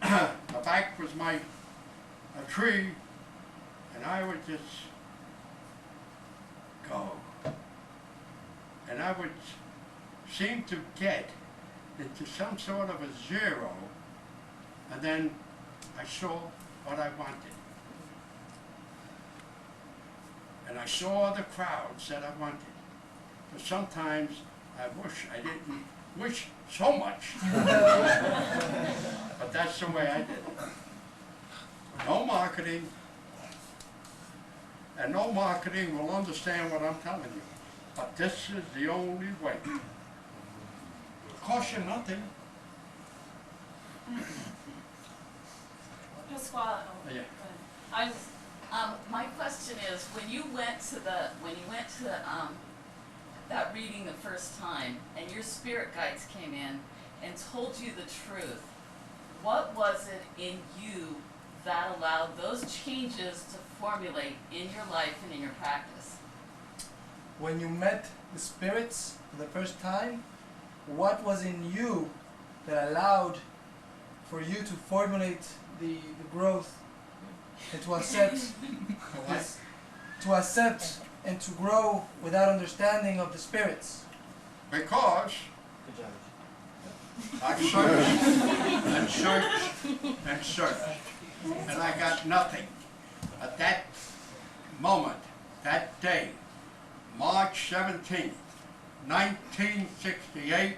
the back was a tree, and I would just go. And I would seem to get into some sort of a zero, and then I saw what I wanted. And I saw the crowds that I wanted. But sometimes I wish I didn't wish so much. But that's the way I did it. No marketing, and no marketing will understand what I'm telling you. But this is the only way. Cost you nothing. Pasquale, Yeah. I was, My question is, when you went to that reading the first time, and your spirit guides came in and told you the truth, what was it in you that allowed those changes to formulate in your life and in your practice? When you met the spirits for the first time, what was in you that allowed for you to formulate the growth and to accept and to grow without understanding of the spirits? Because I searched, and I got nothing. At that moment, that day, March 17th, 1968,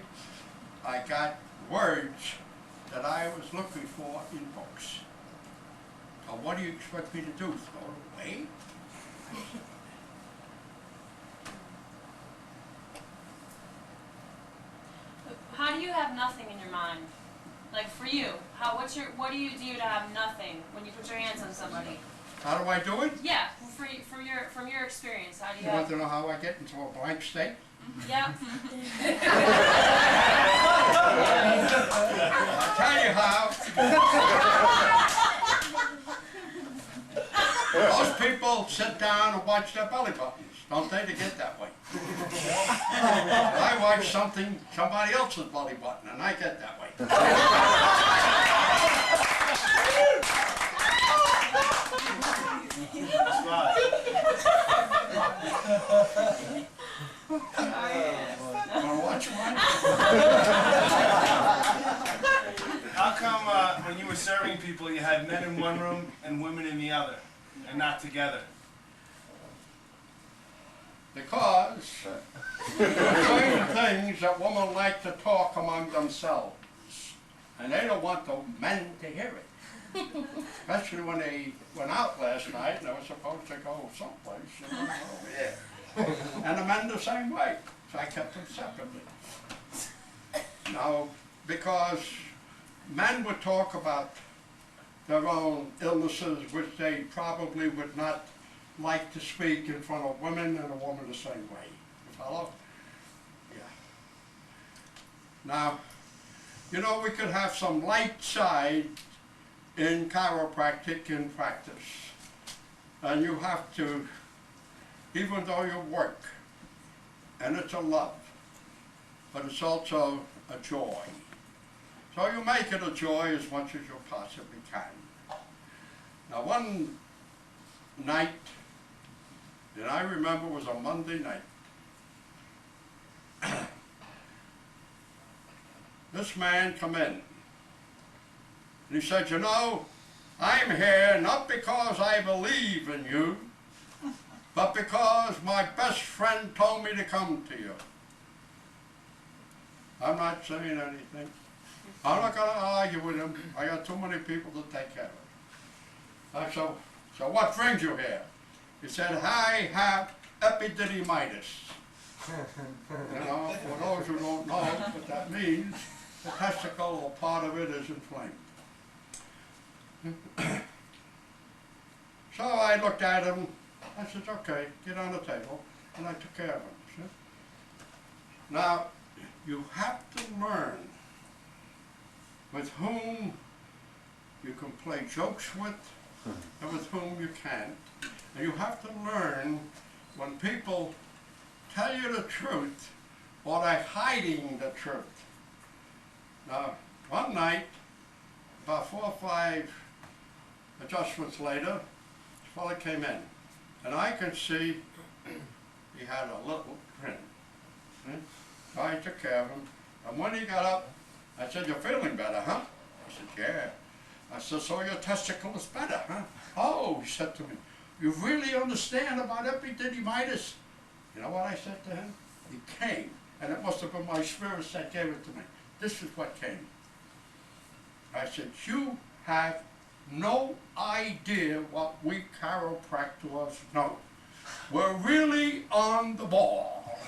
I got words that I was looking for in books. So what do you expect me to do, throw it away? how do you have nothing in your mind? Like for you, what do you do to have nothing when you put your hands on somebody? How do I do it? Yeah, from your experience, how do you You want have? to know how I get into a blank state? Yeah. I'll tell you how. Most people sit down and watch their belly buttons, don't they, to get that way? I watch somebody else's belly button, and I get that way. Wanna watch one? How come when you were serving people you had men in one room and women in the other, and not together? Because there are certain things that women like to talk among themselves, and they don't want the men to hear it. Especially when they went out last night and they were supposed to go someplace, you know. Yeah. And the men the same way, so I kept them separately. Now, because men would talk about their own illnesses, which they probably would not like to speak in front of women, and a woman the same way. You follow? Yeah. Now, you know, we could have some light side in chiropractic in practice. And you have to, even though you work, and it's a love, but it's also a joy. So you make it a joy as much as you possibly can. Now one night, and I remember it was a Monday night, this man come in, and he said, you know, I'm here not because I believe in you, but because my best friend told me to come to you. I'm not saying anything. I'm not going to argue with him. I got too many people to take care of. So what brings you here? He said, I have epididymitis. You know, for those who don't know what that means, the testicle or part of it is inflamed. So I looked at him, I said, okay, get on the table, and I took care of him. See? Now, you have to learn with whom you can play jokes with, and with whom you can't. And you have to learn when people tell you the truth or they're hiding the truth. Now, one night, about 4 or 5 adjustments later, this fella came in, and I could see he had a little grin. So I took care of him, and when he got up, I said, "You're feeling better, huh?" He said, "Yeah." I said, "So your testicle is better, huh?" "Oh," he said to me, "you really understand about epididymitis?" You know what I said to him? He came, and it must have been my spirits that gave it to me. This is what came. I said, "You have no idea what we chiropractors know. We're really on the ball."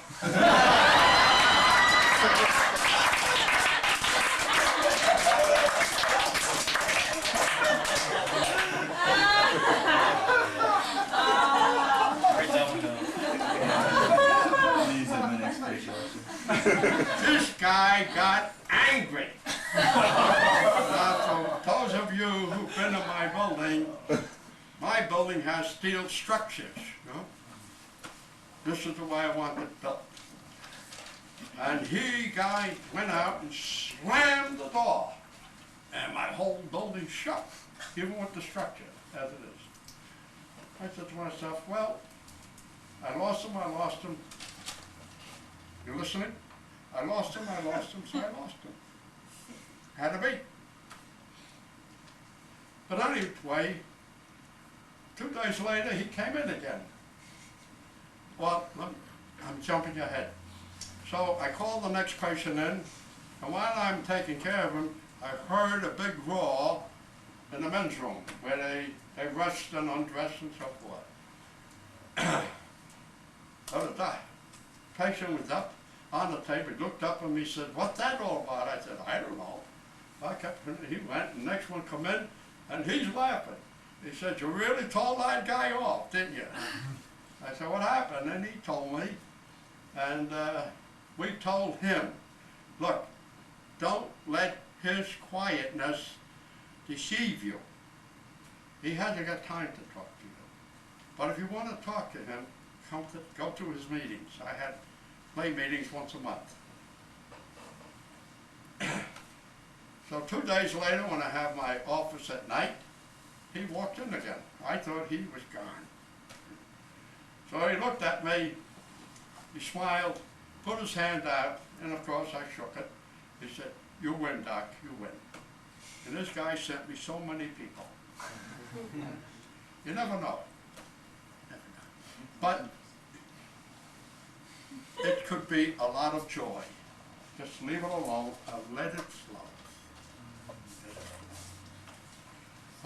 This guy got angry. Now, for those of you who've been in my building has steel structures. You know? This is the way I want it built. And guy went out and slammed the door. And my whole building shook, even with the structure as it is. I said to myself, well, I lost him. You listening? I lost him, so I lost him. Had to be. But anyway, 2 days later, he came in again. Well, I'm jumping ahead. So I called the next patient in, and while I'm taking care of him, I heard a big roar in the men's room, where they rushed and undressed and so forth. So the patient was up on the table, looked up at me, said, "What's that all about?" I said, "I don't know." He went, and the next one come in, and he's laughing. He said, "You really told that guy off, didn't you?" I said, "What happened?" And he told me, and we told him, "Look, don't let his quietness deceive you. He hasn't got time to talk to you. But if you want to talk to him, go to his meetings." I had play meetings once a month. So 2 days later, when I have my office at night, he walked in again. I thought he was gone. So he looked at me, he smiled, put his hand out, and of course I shook it. He said, "You win, Doc, you win." And this guy sent me so many people. You never know. But it could be a lot of joy. Just leave it alone and let it flow.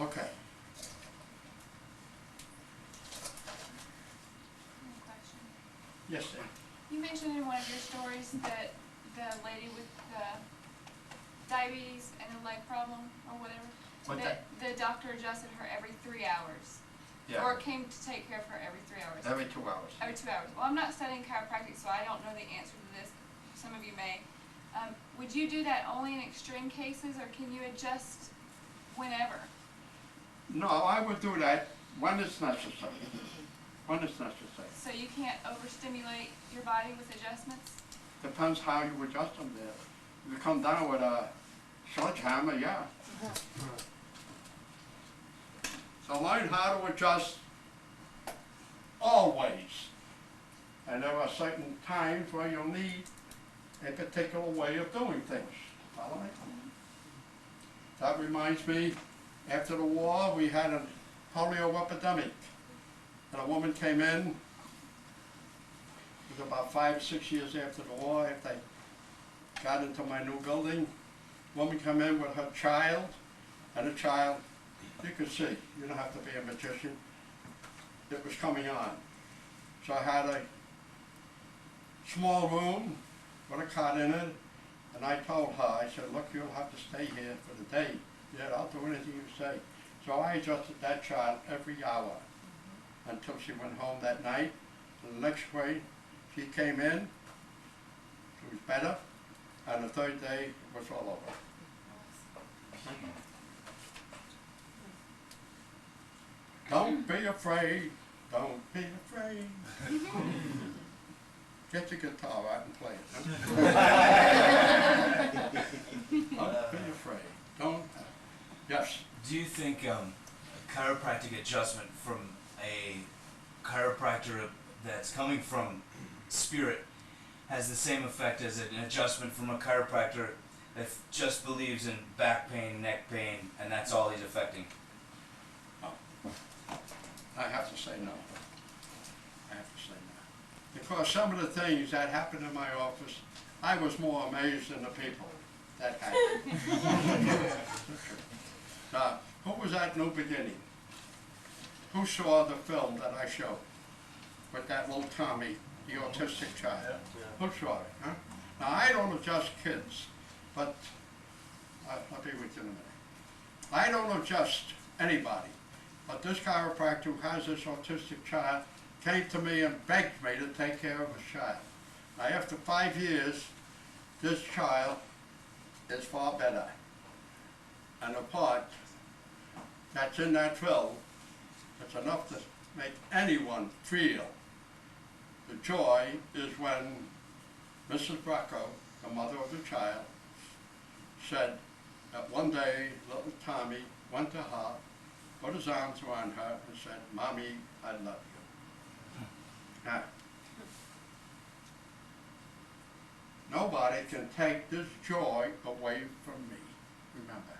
Okay. Question. Yes, sir. You mentioned in one of your stories that the lady with the diabetes and the leg problem or whatever, that the doctor adjusted her every 3 hours. Yeah. Or came to take care of her every 3 hours. Every 2 hours. Every 2 hours. Well, I'm not studying chiropractic, so I don't know the answer to this. Some of you may. Would you do that only in extreme cases, or can you adjust whenever? No, I would do that when it's necessary. When it's necessary. So you can't overstimulate your body with adjustments? Depends how you adjust them there. If you come down with a sledgehammer, yeah. So learn how to adjust always. And there are certain times where you'll need a particular way of doing things. Follow me? That reminds me, after the war, we had a polio epidemic. And a woman came in, it was about 5 or 6 years after the war, after I got into my new building. Woman came in with her child, and the child, you could see, you don't have to be a magician, it was coming on. So I had a small room with a cot in it, and I told her, I said, "Look, you'll have to stay here for the day. Yeah, I'll do anything you say." So I adjusted that child every hour until she went home that night. And the next day, she came in, she was better, and the third day it was all over. be afraid, don't be afraid. Get your guitar out and play it. Don't be afraid, don't. Yes? Do you think a chiropractic adjustment from a chiropractor that's coming from spirit has the same effect as an adjustment from a chiropractor that just believes in back pain, neck pain, and that's all he's affecting? I have to say no. I have to say no. Because some of the things that happened in my office, I was more amazed than the people that happened. Now, who was at New Beginning? Who saw the film that I showed with that little Tommy, the autistic child? Who saw it? Huh? Now, I don't adjust kids, but I'll be with you in a minute. I don't adjust anybody. But this chiropractor who has this autistic child came to me and begged me to take care of his child. Now after 5 years, this child is far better. And the part that's in that film, it's enough to make anyone feel. The joy is when Mrs. Bracco, the mother of the child, said that one day little Tommy went to her, put his arms around her and said, "Mommy, I love you." Now, nobody can take this joy away from me, remember.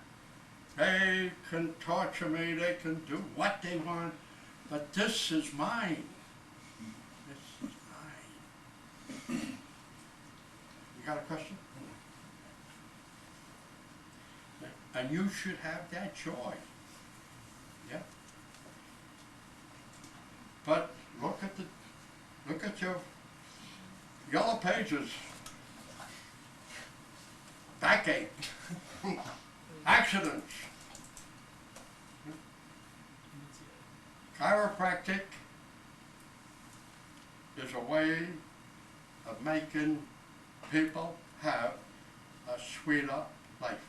They can torture me, they can do what they want, but this is mine. This is mine. You got a question? And you should have that joy. Yeah. But look at your yellow pages. Backache. Accidents. Chiropractic is a way of making people have a sweeter life.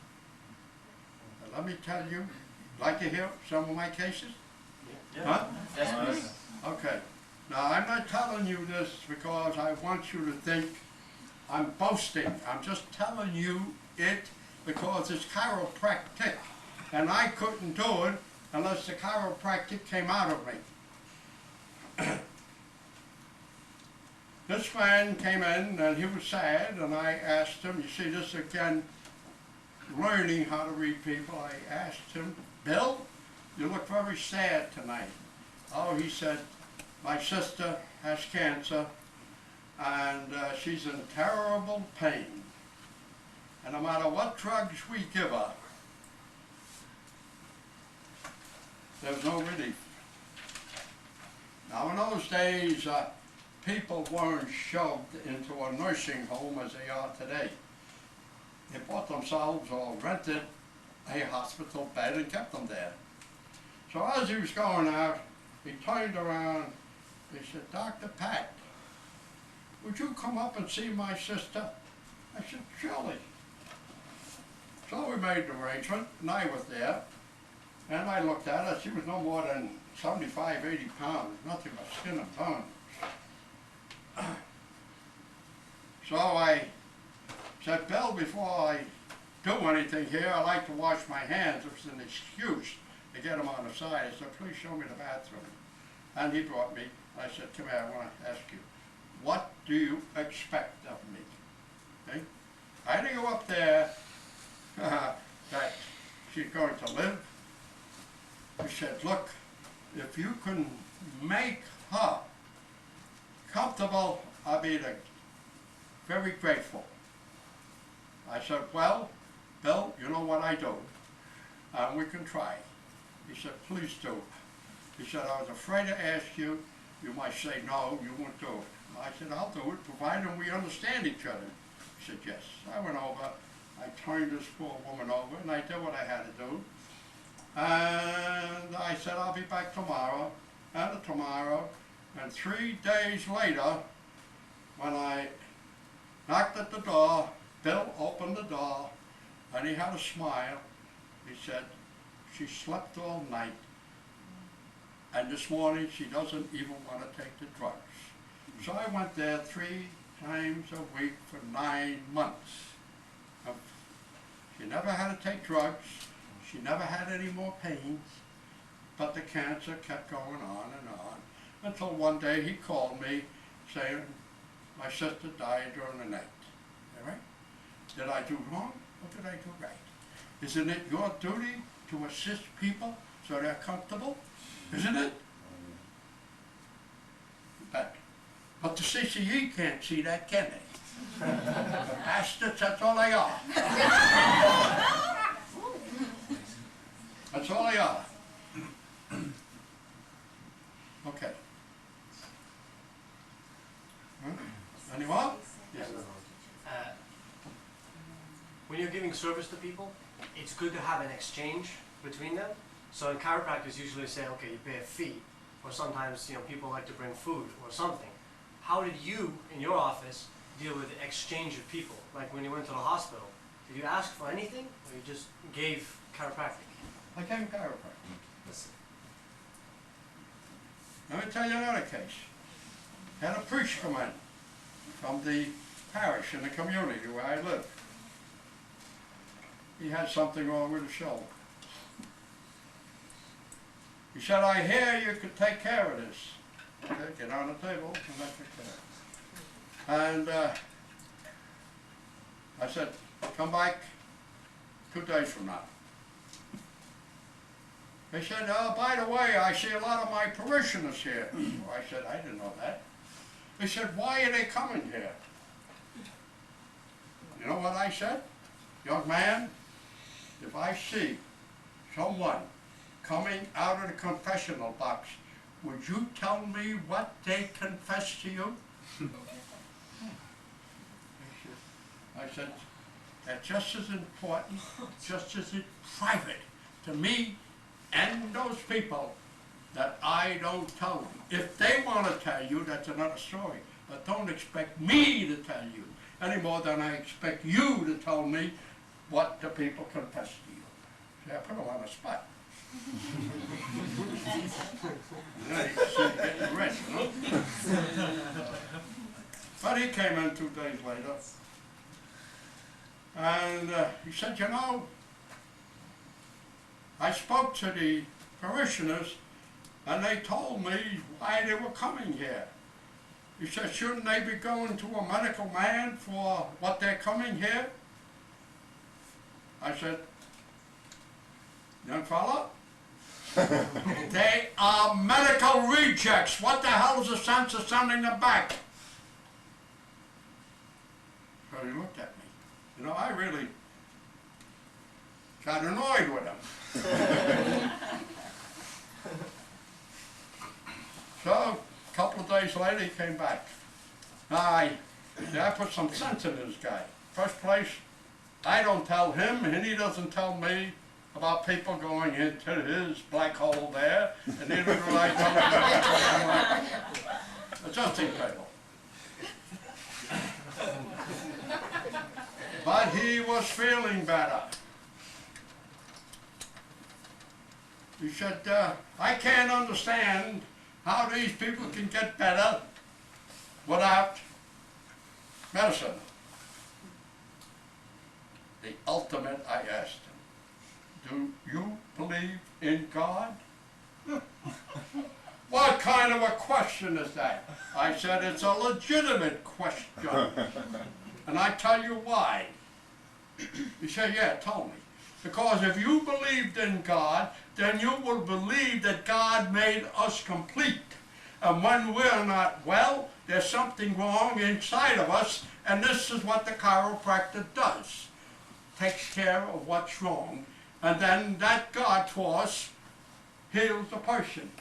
And let me tell you, like to hear some of my cases? Yeah. Huh? Yes, please. Okay. Now, I'm not telling you this because I want you to think I'm boasting. I'm just telling you it because it's chiropractic. And I couldn't do it unless the chiropractic came out of me. This man came in and he was sad, and I asked him, you see this again, learning how to read people, I asked him, "Bill, you look very sad tonight." Oh, he said, "My sister has cancer and she's in terrible pain. And no matter what drugs we give her, there's no relief." Now in those days, people weren't shoved into a nursing home as they are today. They bought themselves or rented a hospital bed and kept them there. So as he was going out, he turned around, he said, "Dr. Pat, would you come up and see my sister?" I said, "Surely." So we made the arrangement, and I was there, and I looked at her. She was no more than 75, 80 pounds, nothing but skin and bones. So I said, "Bill, before I do anything here, I like to wash my hands." It was an excuse to get him on the side. I said, "Please show me the bathroom." And he brought me. I said, "Come here, I want to ask you, what do you expect of me?" Okay? I didn't go up there that she's going to live. He said, "Look, if you can make her comfortable, I'll be very grateful." I said, "Well, Bill, you know what I do, and we can try." He said, "Please do." He said, "I was afraid to ask you. You might say no, you won't do it." I said, "I'll do it, provided we understand each other." He said, "Yes." I went over, I turned this poor woman over, and I did what I had to do. And I said, "I'll be back tomorrow," and tomorrow, and 3 days later, when I knocked at the door, Bill opened the door, and he had a smile. He said, "She slept all night." And this morning, she doesn't even want to take the drugs. So I went there 3 times a week for 9 months. She never had to take drugs. She never had any more pains. But the cancer kept going on and on. Until one day he called me saying, my sister died during the night. All right? Did I do wrong or did I do right? Isn't it your duty to assist people so they're comfortable? Isn't it? But the CCE can't see that, can they? Bastards, that's all they are. That's all they are. Okay. Any more? Yes. When you're giving service to people, it's good to have an exchange between them. So in chiropractors usually say, okay, you pay a fee, or sometimes people like to bring food or something. How did you, in your office, deal with the exchange of people? Like when you went to the hospital, did you ask for anything, or you just gave chiropractic? I gave chiropractic. Let me tell you another case. Had a priest come in from the parish in the community where I live. He had something wrong with his shoulder. He said, I hear you could take care of this. Okay, get on the table and let me care. And I said, come back 2 days from now. He said, oh, by the way, I see a lot of my parishioners here. I said, I didn't know that. He said, why are they coming here? You know what I said? Young man, if I see someone coming out of the confessional box, would you tell me what they confess to you? I said, that's just as important, just as private to me and those people that I don't tell them. If they want to tell you, that's another story. But don't expect me to tell you any more than I expect you to tell me what the people confess to you. See, I put them on the spot. Getting rich, you know? But he came in 2 days later, and he said, you know, I spoke to the parishioners, and they told me why they were coming here. He said, shouldn't they be going to a medical man for what they're coming here? I said, young fella, they are medical rejects. What the hell is the sense of sending them back? So he looked at me. You know, I really got annoyed with him. So, a couple of days later, he came back. Now, I put some sense in this guy. First place, I don't tell him, and he doesn't tell me about people going into his black hole there, and neither do I tell him. Adjusting table. But he was feeling better. He said, I can't understand how these people can get better without medicine. The ultimate, I asked him, do you believe in God? What kind of a question is that? I said, it's a legitimate question. And I tell you why. He said, yeah, tell me. Because if you believed in God, then you will believe that God made us complete. And when we're not well, there's something wrong inside of us, and this is what the chiropractor does. Takes care of what's wrong, and then that God force heals the person.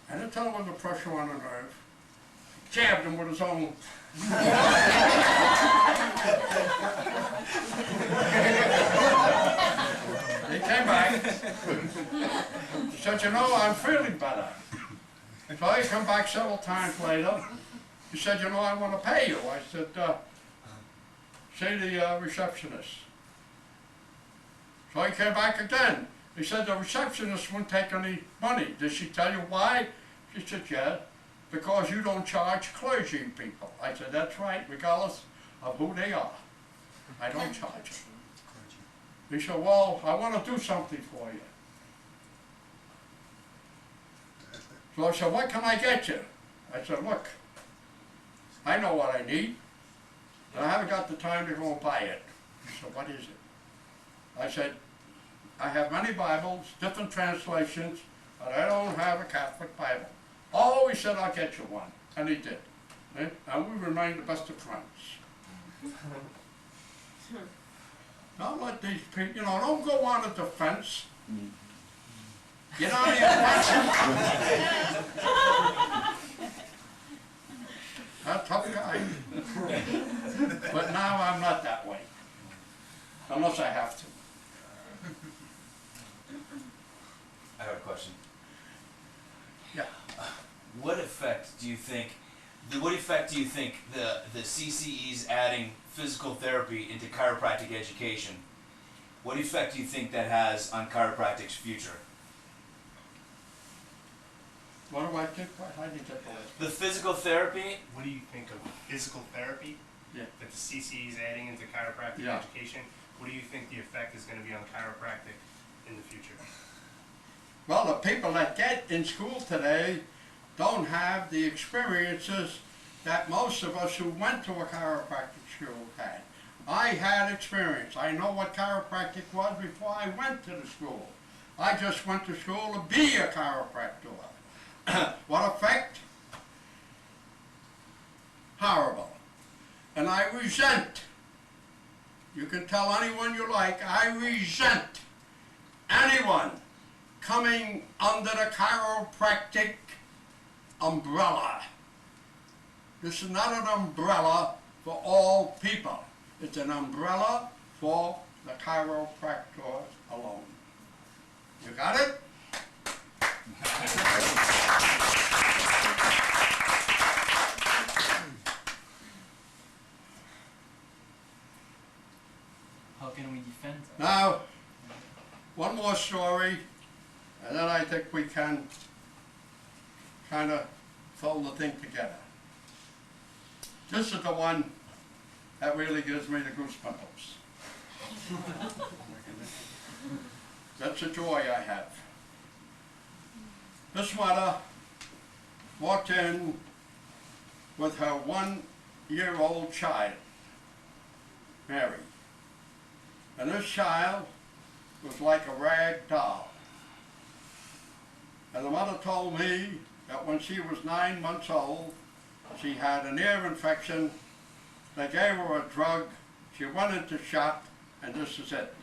And until there was a pressure on the nerve, jabbed him with his own. He came back. He said, you know, I'm feeling better. So he come back several times later. He said, you know, I want to pay you. I said, see the receptionist. So he came back again. He said, the receptionist wouldn't take any money. Did she tell you why? She said, yeah, because you don't charge clergy people. I said, that's right, regardless of who they are. I don't charge them. He said, well, I want to do something for you. So I said, what can I get you? I said, look, I know what I need, and I haven't got the time to go and buy it. He said, what is it? I said, I have many Bibles, different translations, but I don't have a Catholic Bible. Oh, he said, I'll get you one. And he did. And we remained the best of friends. Don't let these people, don't go on a defense. Get on the offensive. I'm a tough guy. But now I'm not that way. Unless I have to. I have a question. Yeah. What effect do you think the CCE's adding physical therapy into chiropractic education, what effect do you think that has on chiropractic's future? What do I think? How did you get the The physical therapy? What do you think of physical therapy that the CCE is adding into chiropractic education? What do you think the effect is going to be on chiropractic in the future? Well, the people that get in school today don't have the experiences that most of us who went to a chiropractic school had. I had experience. I know what chiropractic was before I went to the school. I just went to school to be a chiropractor. What effect? Horrible. And I resent, you can tell anyone you like, I resent anyone coming under the chiropractic umbrella. This is not an umbrella for all people. It's an umbrella for the chiropractors alone. You got it? How can we defend that? Now, one more story, and then I think we can kind of fold the thing together. This is the one that really gives me the goosebumps. That's the joy I have. This mother walked in with her 1-year-old child, Mary. And this child was like a rag doll. And the mother told me that when she was 9 months old, she had an ear infection. They gave her a drug. She went into shock, and this is it.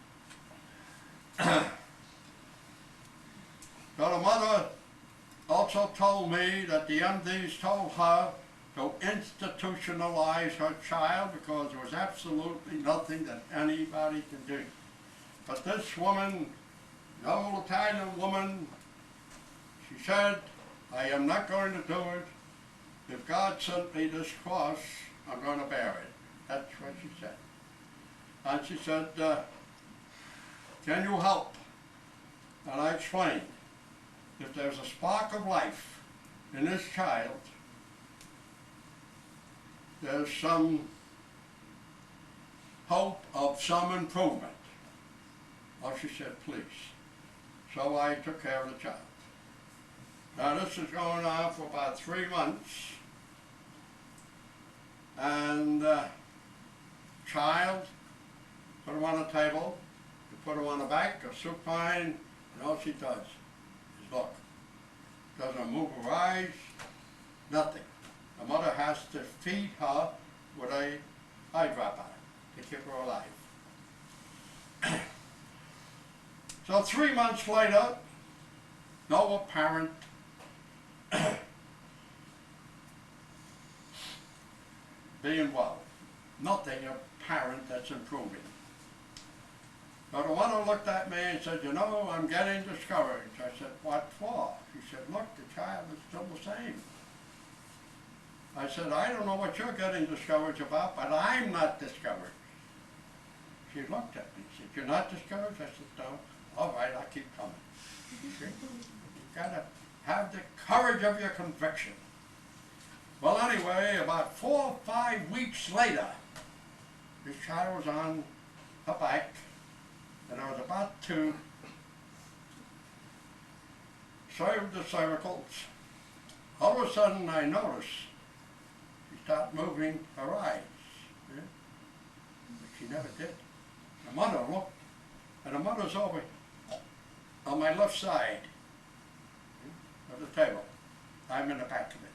So the mother also told me that the MDs told her to institutionalize her child because there was absolutely nothing that anybody can do. But this woman, the old Italian woman, she said, I am not going to do it. If God sent me this cross, I'm going to bear it. That's what she said. And she said, can you help? And I explained, if there's a spark of life in this child, there's some hope of some improvement. Well, she said, please. So I took care of the child. Now this is going on for about 3 months. And child, put her on a table, you put her on the back of supine, and all she does is look. Doesn't move her eyes, nothing. The mother has to feed her with a eyedropper to keep her alive. So 3 months later, no apparent being well. Nothing apparent that's improving. But the mother looked at me and said, you know, I'm getting discouraged. I said, what for? She said, look, the child is still the same. I said, I don't know what you're getting discouraged about, but I'm not discouraged. She looked at me and said, you're not discouraged? I said, no. All right, I'll keep coming. See? You gotta have the courage of your conviction. Well, anyway, about 4 or 5 weeks later, this child was on her back, and I was about to serve the cervicals. All of a sudden, I noticed she started moving her eyes. Yeah? But she never did. The mother looked, and the mother's over on my left side of the table. I'm in the back of it.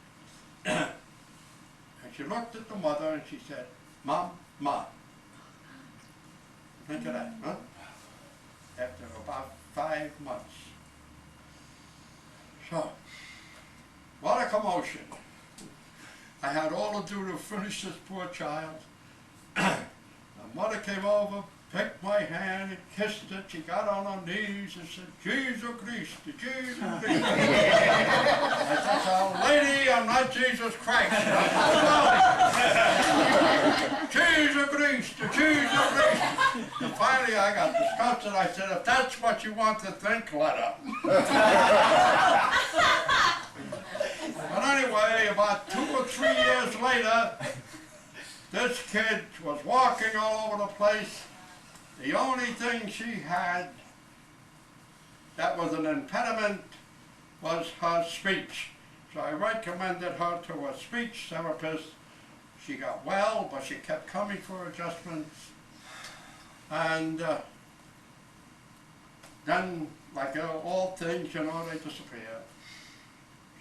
And she looked at the mother and she said, "Mom, Mom." Think of that, huh? After about 5 months. So, what a commotion. I had all to do to finish this poor child. The mother came over, picked my hand and kissed it. She got on her knees and said, "Jesus Christ, Jesus Christ." I said, "Oh, lady, I'm not Jesus Christ." "Jesus Christ, Jesus Christ." And finally I got disgusted. I said, "If that's what you want to think, let her." But anyway, about 2 or 3 years later, this kid was walking all over the place. The only thing she had that was an impediment was her speech. So I recommended her to a speech therapist. She got well, but she kept coming for adjustments. And then, like all things, you know, they disappear.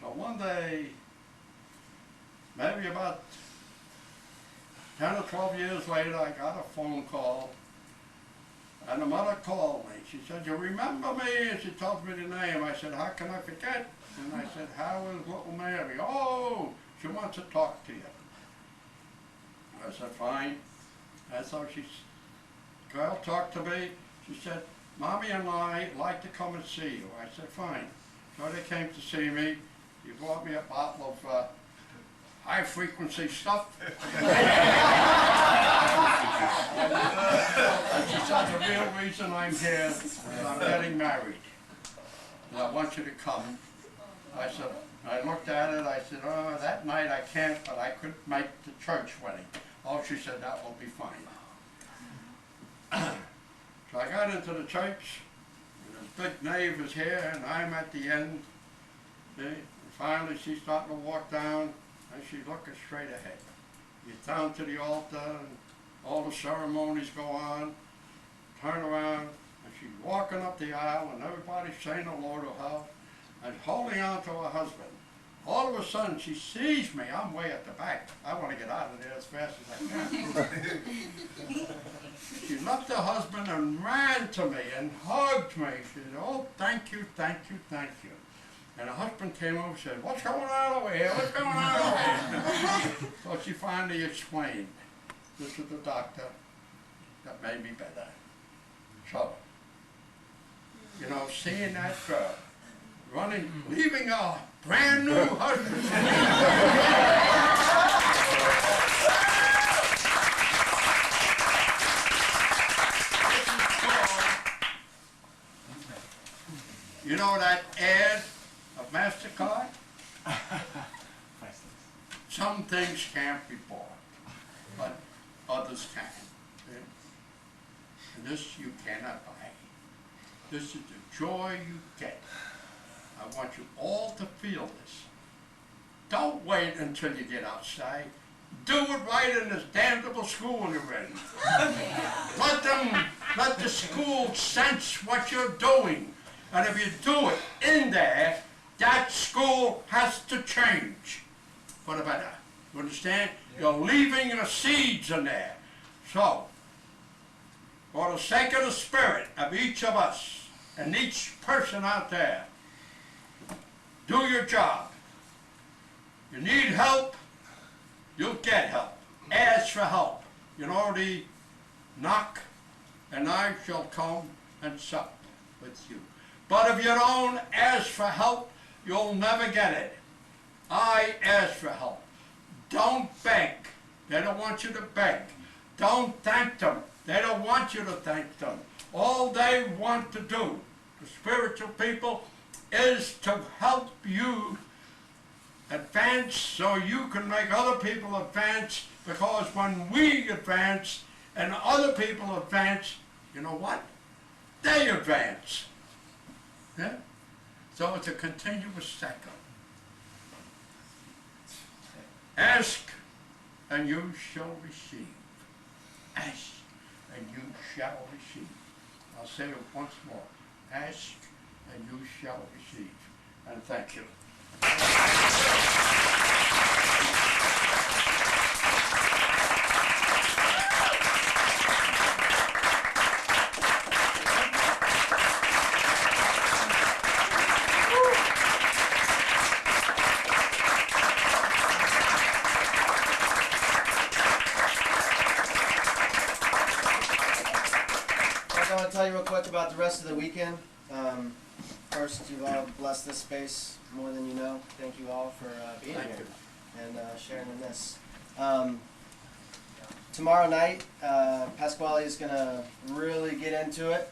So one day, maybe about 10 or 12 years later, I got a phone call. And the mother called me. She said, "You remember me?" And she told me the name. I said, "How can I forget?" And I said, "How is little Mary?" "Oh, she wants to talk to you." I said, "Fine." And so girl talked to me. She said, "Mommy and I like to come and see you." I said, "Fine." So they came to see me. She bought me a bottle of high-frequency stuff. And she said, "The real reason I'm here is I'm getting married. And I want you to come." I said, I looked at it, I said, "Oh, that night I can't, but I could make the church wedding." "Oh," she said, "that will be fine." So I got into the church, and this big nave is here, and I'm at the end. See? And finally she's starting to walk down, and she's looking straight ahead. Get down to the altar, and all the ceremonies go on. Turn around, and she's walking up the aisle, and everybody's saying hello to her, and holding on to her husband. All of a sudden, she sees me. I'm way at the back. I want to get out of there as fast as I can. She left her husband and ran to me and hugged me. She said, "Oh, thank you, thank you, thank you." And her husband came over and said, "What's going on over here? What's going on over here?" So she finally explained, "This is the doctor that made me better." So, you know, seeing that girl running, leaving a brand new husband. You know that ad of MasterCard? Some things can't be bought, but others can. And this you cannot buy. This is the joy you get. I want you all to feel this. Don't wait until you get outside. Do it right in this damnable school you're in. Let the school sense what you're doing. And if you do it in there, that school has to change for the better. You understand? You're leaving your seeds in there. So, for the sake of the spirit of each of us and each person out there, do your job. You need help, you'll get help. Ask for help. You know, the knock, and I shall come and sup with you. But if you don't ask for help, you'll never get it. I ask for help. Don't beg. They don't want you to beg. Don't thank them. They don't want you to thank them. All they want to do, the spiritual people, is to help you advance so you can make other people advance, because when we advance and other people advance, you know what? They advance. Yeah? So it's a continuous cycle. Ask and you shall receive. Ask and you shall receive. I'll say it once more. Ask and you shall receive. And thank you. I want to tell you real quick about the rest of the weekend. First, you've all blessed this space more than you know. Thank you all for being here and sharing in this. Tomorrow night, Pasquali is going to really get into it.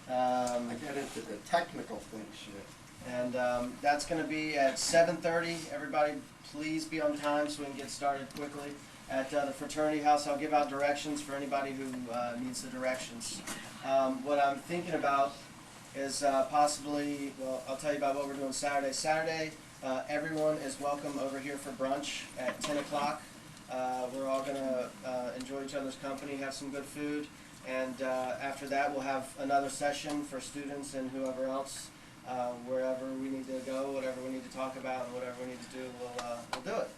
I get into the technical things here. And that's going to be at 7:30. Everybody, please be on time so we can get started quickly. At the Fraternity House, I'll give out directions for anybody who needs the directions. What I'm thinking about is possibly, well, I'll tell you about what we're doing Saturday. Saturday, everyone is welcome over here for brunch at 10 o'clock. We're all going to enjoy each other's company, have some good food, and after that we'll have another session for students and whoever else. Wherever we need to go, whatever we need to talk about, and whatever we need to do, we'll do it.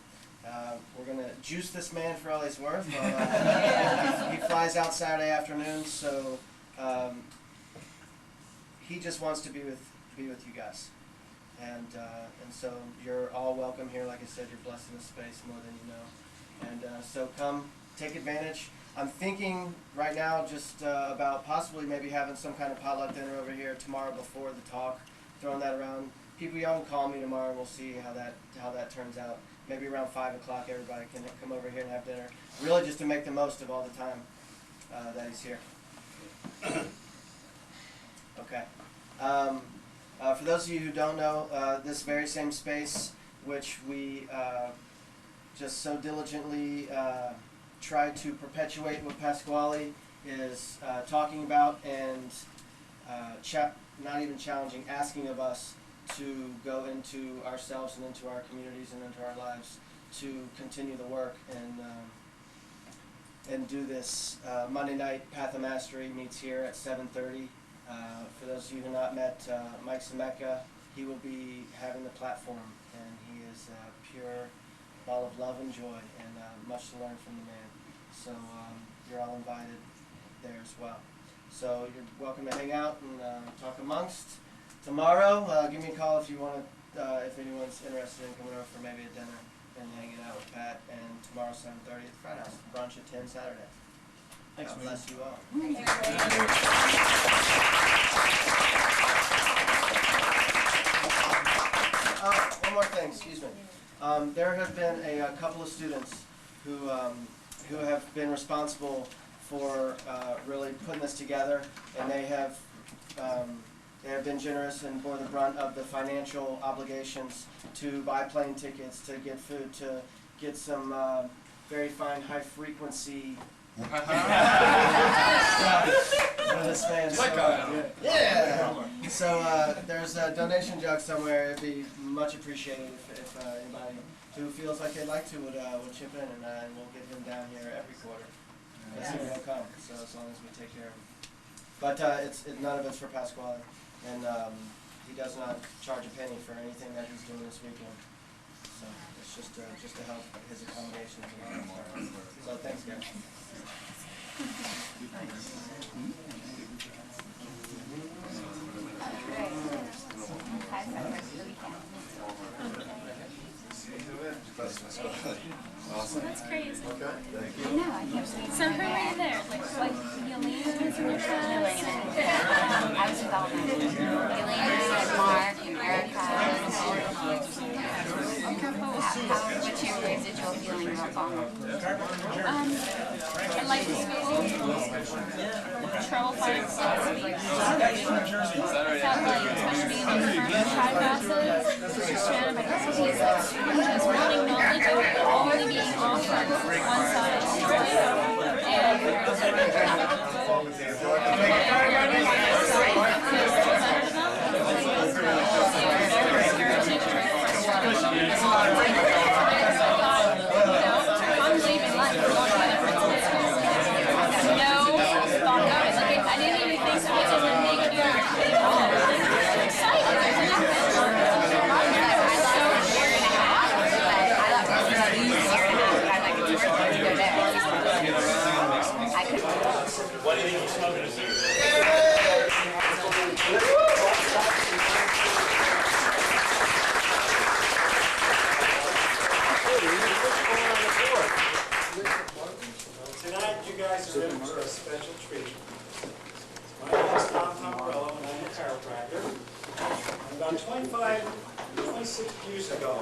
We're going to juice this man for all he's worth. He flies out Saturday afternoon, so he just wants to be with you guys. And so you're all welcome here. Like I said, you're blessed in this space more than you know. And so come, take advantage. I'm thinking right now just about possibly maybe having some kind of potluck dinner over here tomorrow before the talk, throwing that around. People, y'all can call me tomorrow and we'll see how that turns out. Maybe around 5 o'clock everybody can come over here and have dinner. Really just to make the most of all the time that he's here. Okay. For those of you who don't know, this very same space, which we just so diligently try to perpetuate what Pasquali is talking about and not even challenging, asking of us to go into ourselves and into our communities and into our lives to continue the work and do this. Monday night, Path of Mastery meets here at 7:30. For those of you who have not met Mike Semeka, he will be having the platform, and he is a pure ball of love and joy, and much to learn from the man. So you're all invited there as well. So you're welcome to hang out and talk amongst. Tomorrow, give me a call if you want to, if anyone's interested in coming over for maybe a dinner and hanging out with Pat. And tomorrow, 7:30 at the Frat House. Brunch at 10 Saturday. Thanks, God bless you all. One more thing, excuse me. There have been a couple of students who have been responsible for really putting this together, and they have been generous and bore the brunt of the financial obligations to buy plane tickets, to get food, to get some very fine high-frequency this man. Yeah. So there's a donation jug somewhere. It'd be much appreciated if anybody who feels like they'd like to would chip in, and we'll get him down here every quarter. He'll come. So as long as we take care of him. But none of it's for Pasquali, and he does not charge a penny for anything that he's doing this weekend. So it's just to help his accommodations and all that stuff. So thanks, guys. Awesome. That's crazy. Okay, thank you. I know, I kept saying. So who were you there? Like Yelena was in your class? I was involved in Yelena, Mark, Erica, what's your residual feeling about Obama? I like the school. trouble finding someone to speak. Is that like, especially being in the first try classes, she's surrounded by people just wanting knowledge and only being offered one side of the story. And I'm leaving life for one other principles. No thought about it. Like, I didn't even think so much as a negative at all. I'm excited. There's nothing. Why do you think he's smoking a cigarette? Tonight, you guys are in for a special treat. My name is Tom Pomperello, and I'm a chiropractor. And about 26 years ago,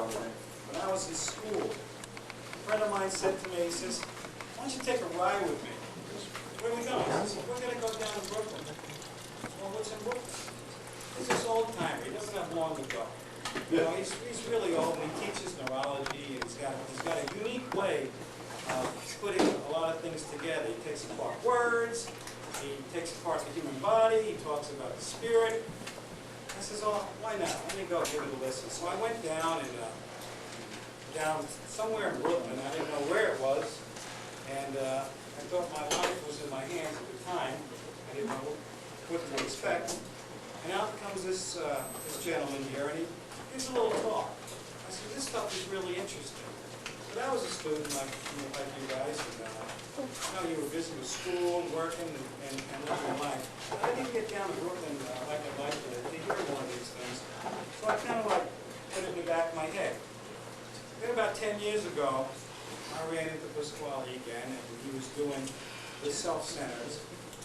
when I was in school, a friend of mine said to me, he says, why don't you take a ride with me? Where are we going? I said, we're going to go down to Brooklyn. Well, what's in Brooklyn? He's this old timer. He doesn't have long to go. You know, he's really old, and he teaches neurology, and he's got a unique way of putting a lot of things together. He takes apart words, he takes apart the human body, he talks about the spirit. I says, oh, why not? Let me go give it a listen. So I went down down somewhere in Brooklyn. I didn't know where it was, and I thought my life was in my hands at the time. I didn't know what to expect. And out comes this gentleman here, and he gives a little talk. I said, this stuff is really interesting. But I was a student like you guys, and you were busy with school, working, and living your life. But I didn't get down to Brooklyn like I'd like to hear one of these things. So I kind of like put it in the back of my head. Then about 10 years ago, I ran into Pasquali again, and he was doing the self-centers,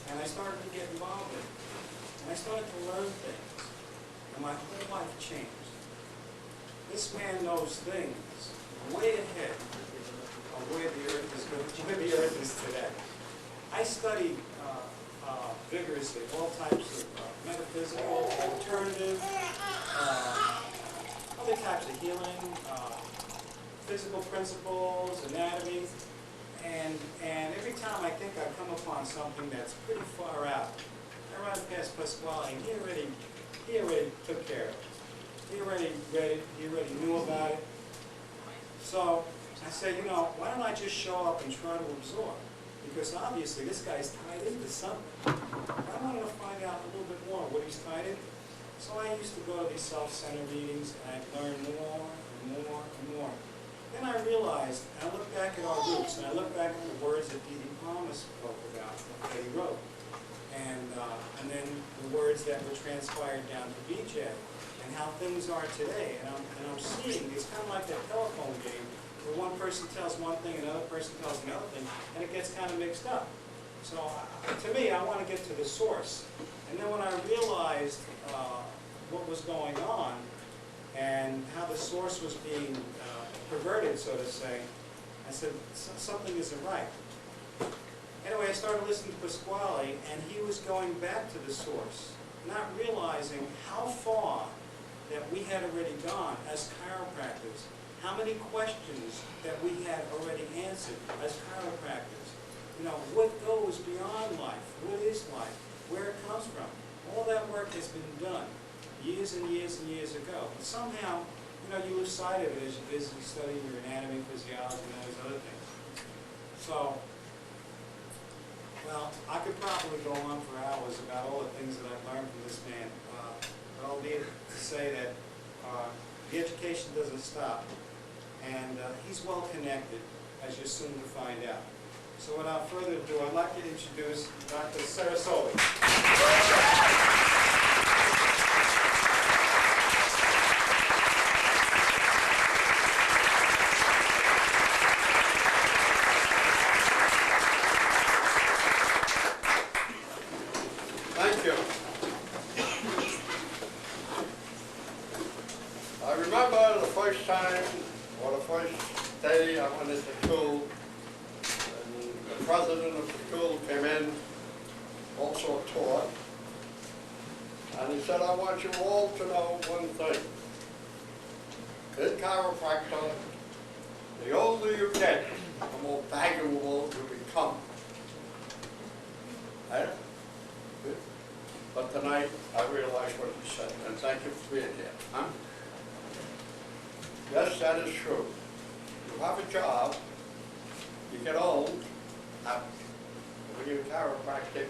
and I started to get involved in it. And I started to learn things, and my whole life changed. This man knows things way ahead of where the earth is today. I studied vigorously all types of metaphysical, alternative, other types of healing, physical principles, anatomy, and every time I think I come upon something that's pretty far out, I run past Pasquali, and he already took care of it. He already read it, he already knew about it. So I said, you know, why don't I just show up and try to absorb? Because obviously this guy's tied into something. I wanted to find out a little bit more what he's tied into. So I used to go to these self-centered meetings, and I'd learn more and more and more. Then I realized, and I looked back at our roots, and I looked back at the words that D.D. Palmer spoke about, that he wrote, and then the words that were transpired down to BJ, and how things are today. And I'm seeing, it's kind of like that telephone game, where one person tells one thing, another person tells another thing, and it gets kind of mixed up. So to me, I want to get to the source. And then when I realized what was going on, and how the source was being perverted, so to say, I said, something isn't right. Anyway, I started listening to Pasquali, and he was going back to the source, not realizing how far that we had already gone as chiropractors, how many questions that we had already answered as chiropractors. You know, what goes beyond life? What is life? Where it comes from? All that work has been done years and years and years ago. But somehow, you know, you lose sight of it as you're busy studying your anatomy, physiology, and all these other things. So, well, I could probably go on for hours about all the things that I've learned from this man. But I'll leave it to say that the education doesn't stop. And he's well connected, as you're soon to find out. So without further ado, I'd like to introduce Dr. Cerasoli. Thank you. I remember the first time, or the first day I went into school, and the president of the school came in, also taught, and he said, I want you all to know one thing. In chiropractor, the older you get, the more valuable you become. Right? But tonight, I realize what he said, and thank you for being here. Huh? Yes, that is true. You have a job, you get old, when you're chiropractic,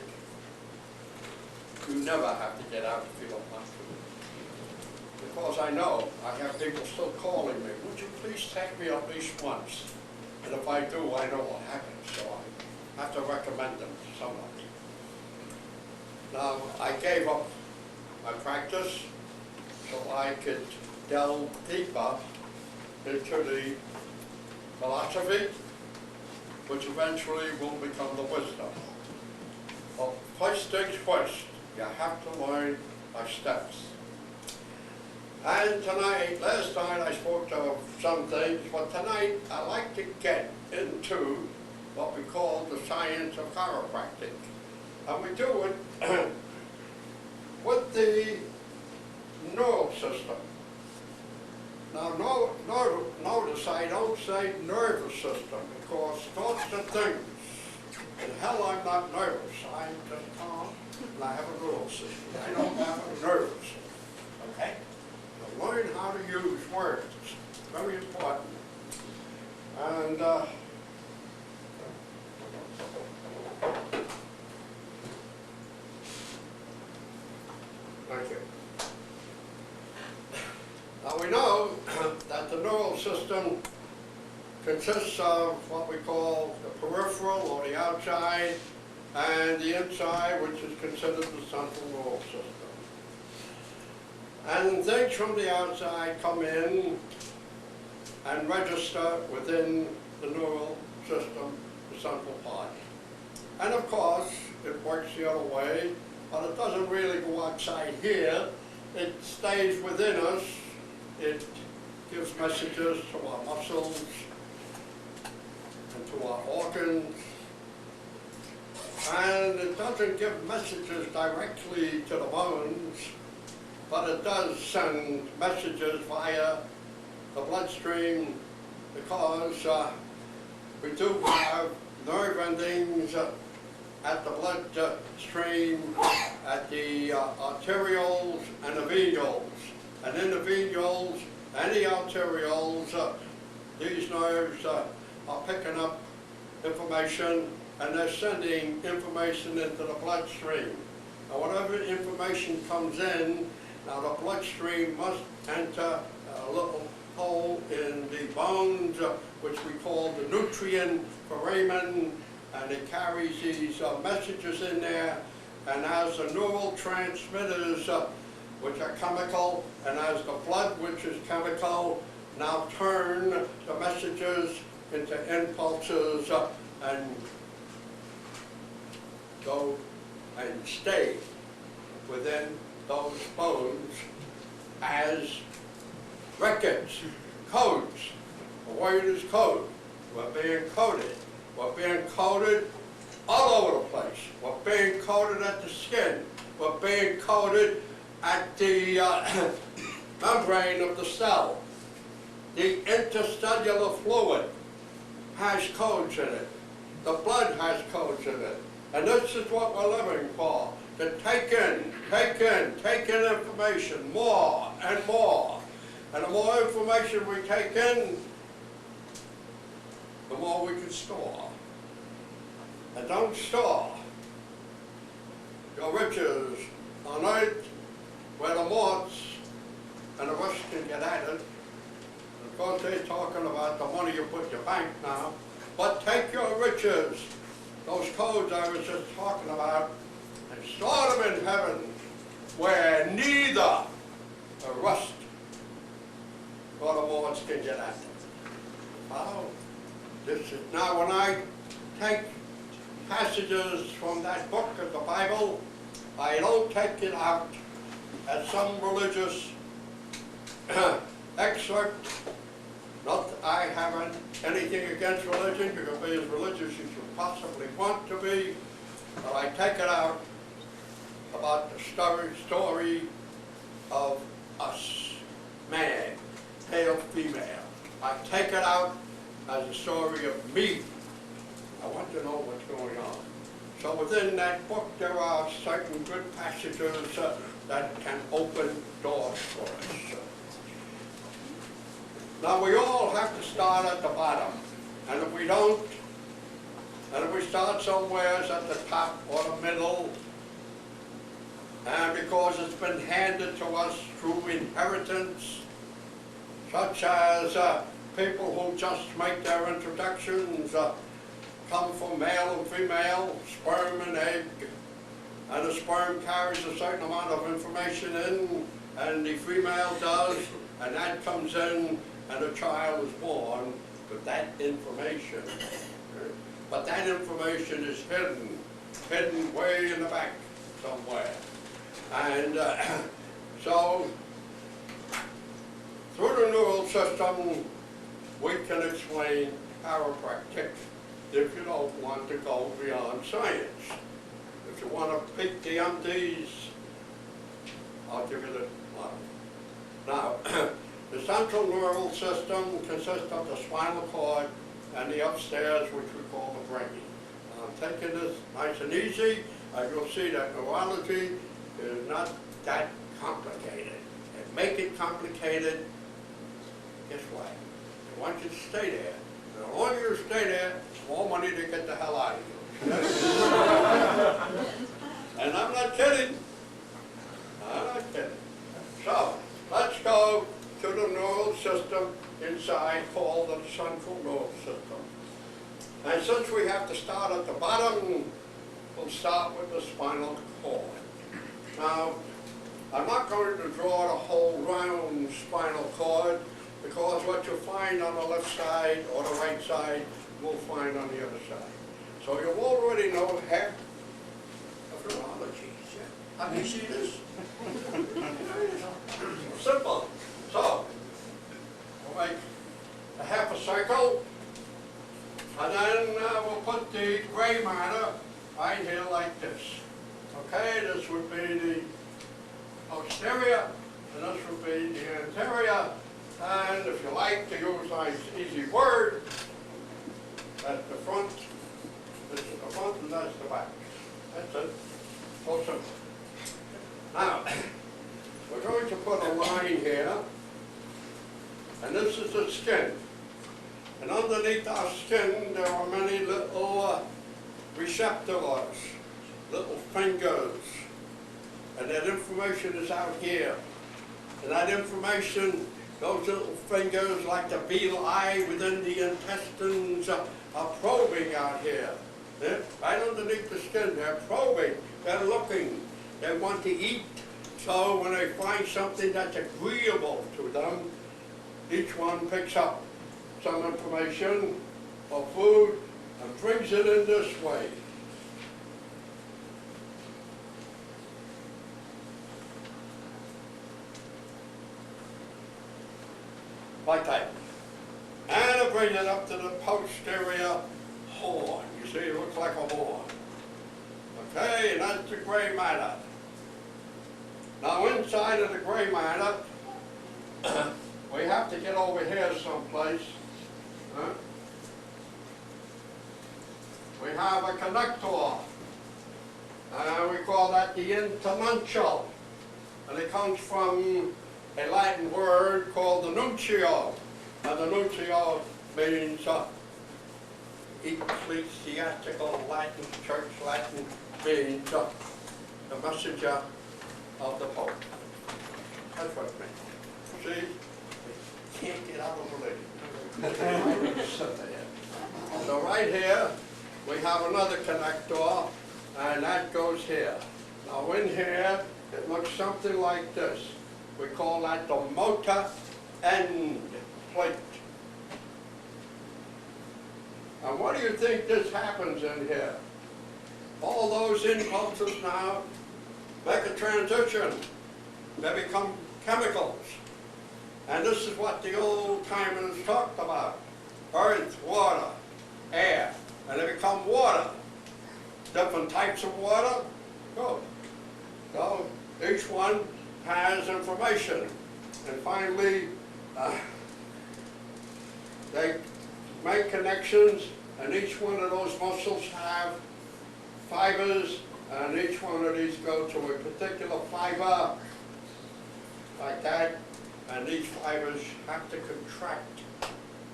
you never have to get out if you don't want to. Because I know, I have people still calling me, would you please take me at least once? And if I do, I know what happens, so I have to recommend them to somebody. Now, I gave up my practice so I could delve deeper into the philosophy, which eventually will become the wisdom. Well, first things first, you have to learn by steps. And tonight, last night I spoke to some things, but tonight I like to get into what we call the science of chiropractic. And we do it with the neural system. Now, notice I don't say nervous system, because thoughts are things. In hell, I'm not nervous. I'm just calm, and I have a neural system. I don't have a nervous system, okay? So learn how to use words. It's very important. And thank you. Now we know that the neural system consists of what we call the peripheral or the outside, and the inside, which is considered the central neural system. And things from the outside come in and register within the neural system, the central part. And of course, it works the other way, but it doesn't really go outside here. It stays within us. It gives messages to our muscles and to our organs. And it doesn't give messages directly to the bones, but it does send messages via the bloodstream, because we do have nerve endings at the bloodstream, at the arterioles and the venoles. And in the venoles and the arterioles, these nerves are picking up information, and they're sending information into the bloodstream. Now, whatever information comes in, now the bloodstream must enter a little hole in the bones, which we call the nutrient foramen, and it carries these messages in there, and as the neural transmitters, which are chemical, and as the blood, which is chemical, now turn the messages into impulses and go and stay within those bones as records, codes. The word is code. We're being coded. We're being coded all over the place. We're being coded at the skin. We're being coded at the membrane of the cell. The intercellular fluid has codes in it. The blood has codes in it. And this is what we're living for, to take in information, more and more. And the more information we take in, the more we can store. And don't store your riches on earth, where the moths and the rest can get at it. Of course, they're talking about the money you put in your bank now. But take your riches, those codes I was just talking about, and store them in heaven, where neither the rust nor the moths can get at them. Follow? This is, now, when I take passages from that book of the Bible, I don't take it out as some religious excerpt Not that I haven't anything against religion. You can be as religious as you possibly want to be, but I take it out about the story of us, man, male, female. I take it out as a story of me. I want to know what's going on. So within that book there are certain good passages that can open doors for us. Now we all have to start at the bottom, and if we don't, and if we start somewhere at the top or the middle, and because it's been handed to us through inheritance, such as people who just make their introductions, come from male and female, sperm and egg, and the sperm carries a certain amount of information in, and the female does, and that comes in, and a child is born with that information. But that information is hidden way in the back somewhere. And so, through the neural system, we can explain chiropractic if you don't want to go beyond science. If you want to pick the MDs, I'll give you the one. Now, the central neural system consists of the spinal cord and the upstairs, which we call the brain. I'm taking this nice and easy, and you'll see that neurology is not that complicated. And make it complicated, guess what? They want you to stay there. And the longer you stay there, the more money they get the hell out of you. And I'm not kidding. I'm not kidding. So, let's go to the neural system inside called the central nervous system. And since we have to start at the bottom, we'll start with the spinal cord. Now, I'm not going to draw the whole round spinal cord, because what you'll find on the left side or the right side, you'll find on the other side. So you already know half of neurology. Have you seen this? Simple. So, we'll make a half a circle, and then we'll put the gray matter right here like this. Okay, this would be the posterior, and this would be the anterior, and if you like to use an easy word, that's the front, this is the front, and that's the back. That's it. So simple. Now, we're going to put a line here, and this is the skin. And underneath our skin, there are many little receptors, little fingers, and that information is out here. And that information, those little fingers, like the beetle eye within the intestines, are probing out here. Yeah? Right underneath the skin, they're probing, they're looking, they want to eat. So when they find something that's agreeable to them, each one picks up some information or food and brings it in this way. Like that. And I bring it up to the posterior horn. You see, it looks like a horn. Okay, and that's the gray matter. Now inside of the gray matter, we have to get over here someplace. We have a connector. We call that the internuncial. And it comes from a Latin word called the nuncio. And the nuncio means ecclesiastical Latin, church Latin, means the messenger of the Pope. That's what it means. See? Can't get out of religion. So right here, we have another connector, and that goes here. Now in here, it looks something like this. We call that the motor end plate. And what do you think this happens in here? All those impulses now make a transition. They become chemicals. And this is what the old timers talked about. Earth, water, air, and they become water. Different types of water, good. So each one has information. And finally, they make connections, and each one of those muscles have fibers, and each one of these go to a particular fiber, like that, and these fibers have to contract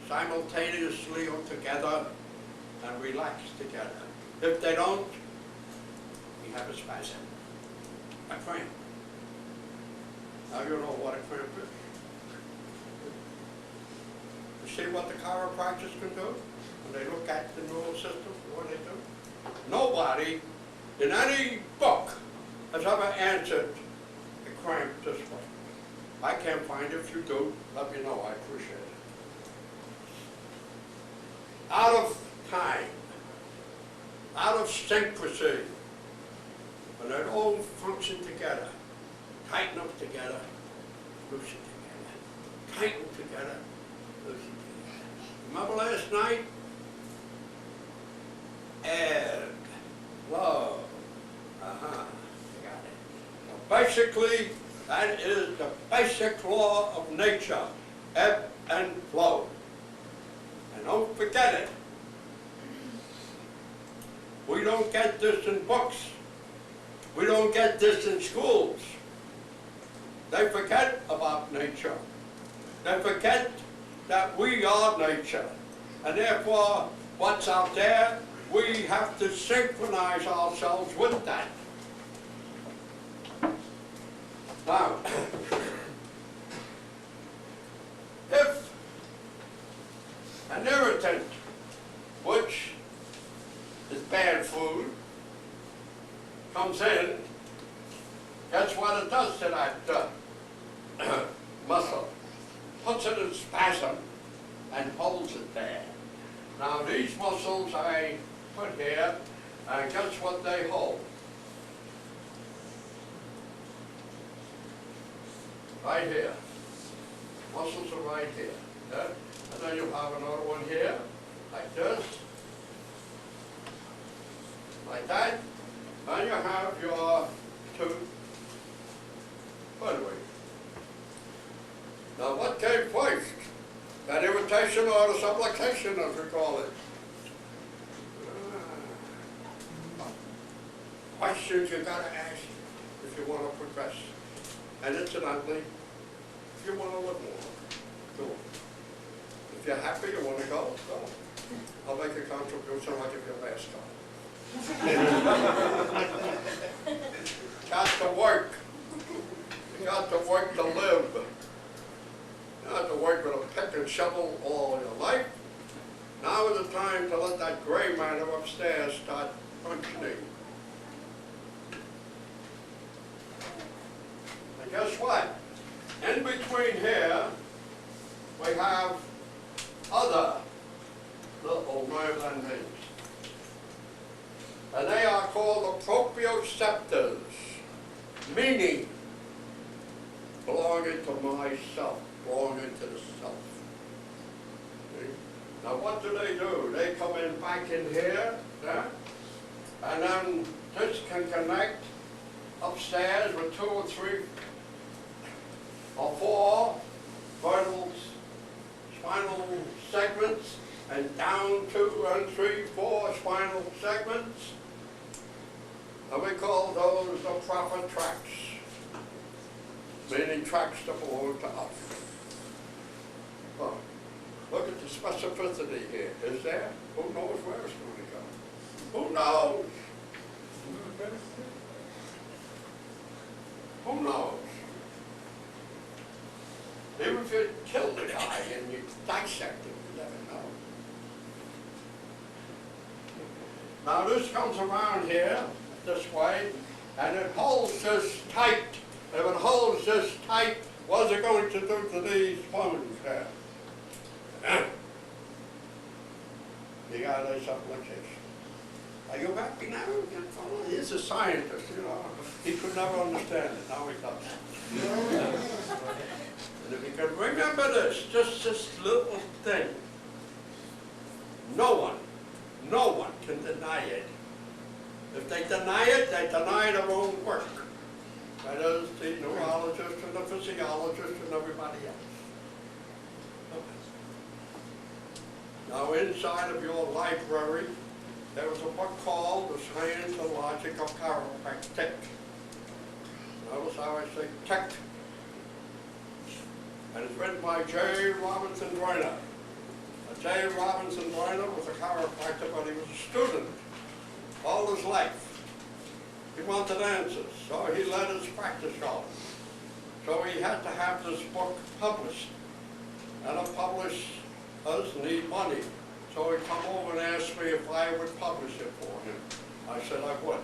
simultaneously or together and relax together. If they don't, we have a spasm, a cramp. Now you know what a cramp is. You see what the chiropractors can do when they look at the neural system, what they do? Nobody in any book has ever answered a cramp this way. I can't find it. If you do, let me know. I appreciate it. Out of time, out of syncrasy, when they all function together, tighten up together, loosen together, tighten together, loosen together. Remember last night? Ebb, flow. You got it. So basically, that is the basic law of nature, ebb and flow. And don't forget it. We don't get this in books. We don't get this in schools. They forget about nature. They forget that we are nature. And therefore, what's out there, we have to synchronize ourselves with that. Now, if an irritant, which is bad food, comes in, guess what it does to that muscle? Puts it in spasm and holds it there. Now these muscles I put here, and guess what they hold? Right here. Muscles are right here. Yeah? And then you have another one here, like this. Like that. And you have your two footways. Now what came first? That irritation or the subluxation, as we call it? Questions you gotta ask if you want to progress. And incidentally, if you want to live more, go. If you're happy, you want to go, go. I'll make a contribution, I'll give you a last card. Got to work. You got to work to live. You got to work with a pick and shovel all your life. Now is the time to let that gray matter upstairs start functioning. And guess what? In between here, we have other little nerve endings. And they are called the proprioceptors, meaning belonging to myself, belonging to the self. See? Now what do? They come in back in here, yeah? And then this can connect upstairs with 2 or 3 or 4 vertebral spinal segments, and down 2 and 3, 4 spinal segments. And we call those the proper tracks, meaning tracks that belong to us. Well, look at the specificity here. Is there? Who knows where it's going to go? Who knows? Who knows? Even if you kill the guy and you dissect him, you never know. Now this comes around here, this way, and it holds this tight. If it holds this tight, what's it going to do to these bones here? You got a subluxation. Are you happy now? He's a scientist, you know. He could never understand it, now he does. And if you can remember this, just this little thing, no one can deny it. If they deny it, they deny their own work. That is, the neurologist and the physiologist and everybody else. Now inside of your library, there was a book called The Science and Logic of Chiropractic. Notice how I say tech. And it's written by J. Robinson Joyner. J. Robinson Joyner was a chiropractor, but he was a student all his life. He wanted answers, so he let his practice go. So he had to have this book published. And the publishers need money. So he'd come over and ask me if I would publish it for him. I said I would.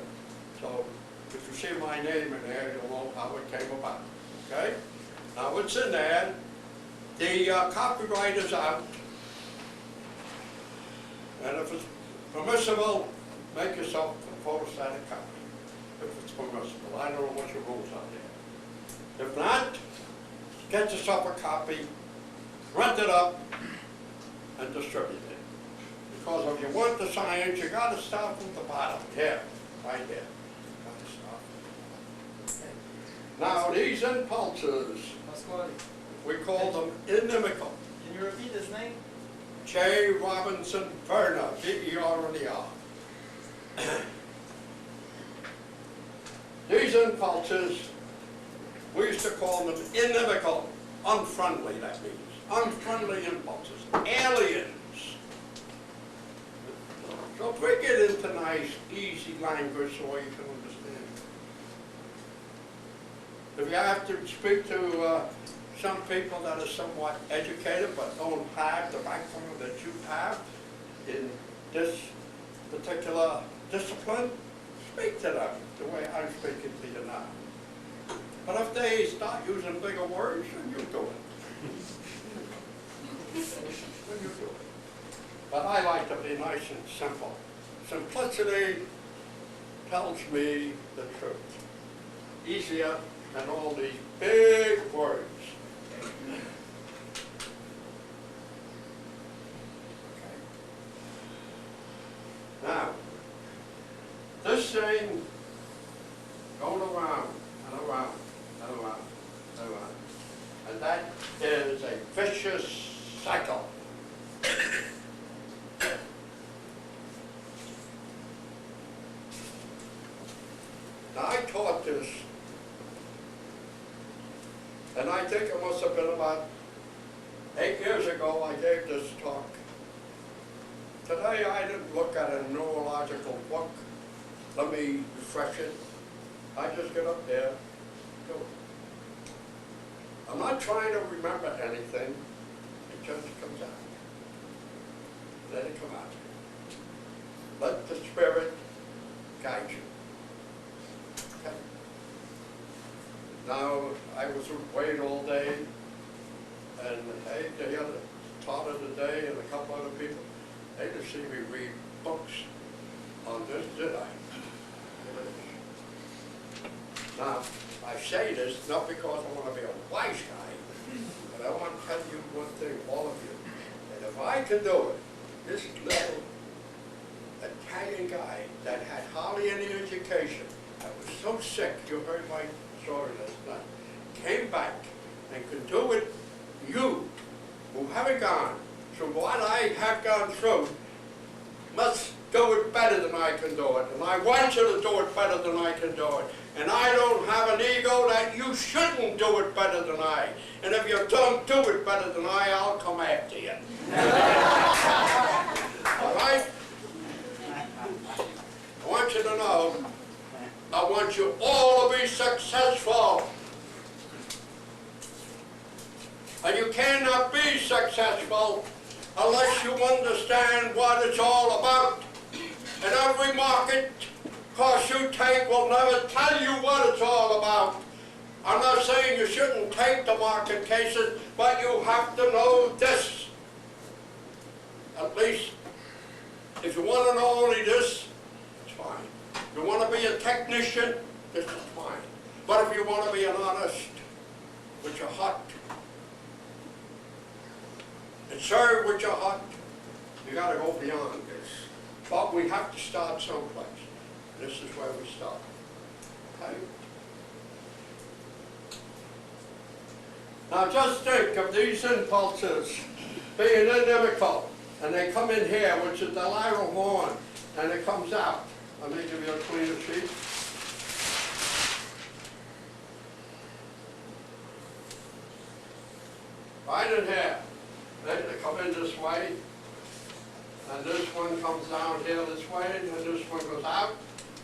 So if you see my name in there, you'll know how it came about. Okay? Now it's in there. The copyright is out. And if it's permissible, make yourself a photostatic copy. If it's permissible. I don't know what your rules are there. If not, get yourself a copy, print it up, and distribute it. Because if you want the science, you got to start from the bottom. Here, right here. Okay. Now these impulses, Pasquali, we call them inimical. can you repeat his name? J. Robinson Verner, V-E-R-N-E-R. These impulses, we used to call them inimical, unfriendly, that means. Unfriendly impulses, aliens. So break it into nice, easy language so you can understand. If you have to speak to some people that are somewhat educated but don't have the background that you have in this particular discipline, speak to them the way I'm speaking to you now. But if they start using bigger words, then you do it. Then you do it. But I like to be nice and simple. Simplicity tells me the truth. Easier than all these big words. Now, this thing going around and around and around and around, and that is a vicious cycle. Now, I taught this, and I think it must have been about 8 years ago I gave this talk. Today I didn't look at a neurological book. Let me refresh it. I just get up there, do it. I'm not trying to remember anything. It just comes out. Let it come out. Let the Spirit guide you. Okay. Now, I was away all day, and Haig, the other part of the day, and a couple other people, they just see me read books on this, did I? Now, I say this not because I want to be a wise guy, but I want to tell you one thing, all of you, that if I can do it, this little Italian guy that had hardly any education, I was so sick, you heard my story last night, came back and could do it, you, who haven't gone through what I have gone through, must do it better than I can do it. And I want you to do it better than I can do it. And I don't have an ego that you shouldn't do it better than I. And if you don't do it better than I'll come after you. All right? I want you to know, I want you all to be successful. And you cannot be successful unless you understand what it's all about. And every market course you take will never tell you what it's all about. I'm not saying you shouldn't take the market cases, but you have to know this. At least, if you want to know only this, fine. You want to be a technician, this is fine. But if you want to be an artist with your heart, and serve with your heart, you got to go beyond this. But we have to start someplace. This is where we start. Okay? Now just think of these impulses being inimical, and they come in here, which is the lateral horn, and it comes out. Let me give you a cleaner sheet. Right in here. They come in this way, and this one comes down here this way, and this one goes out.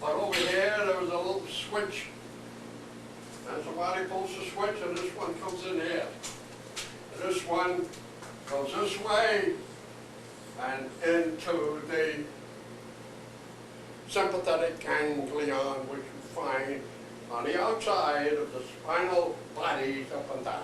But over here, there was a little switch. And somebody pulls the switch, and this one comes in here. And this one goes this way, and into the sympathetic ganglion, which you find on the outside of the spinal bodies up and down.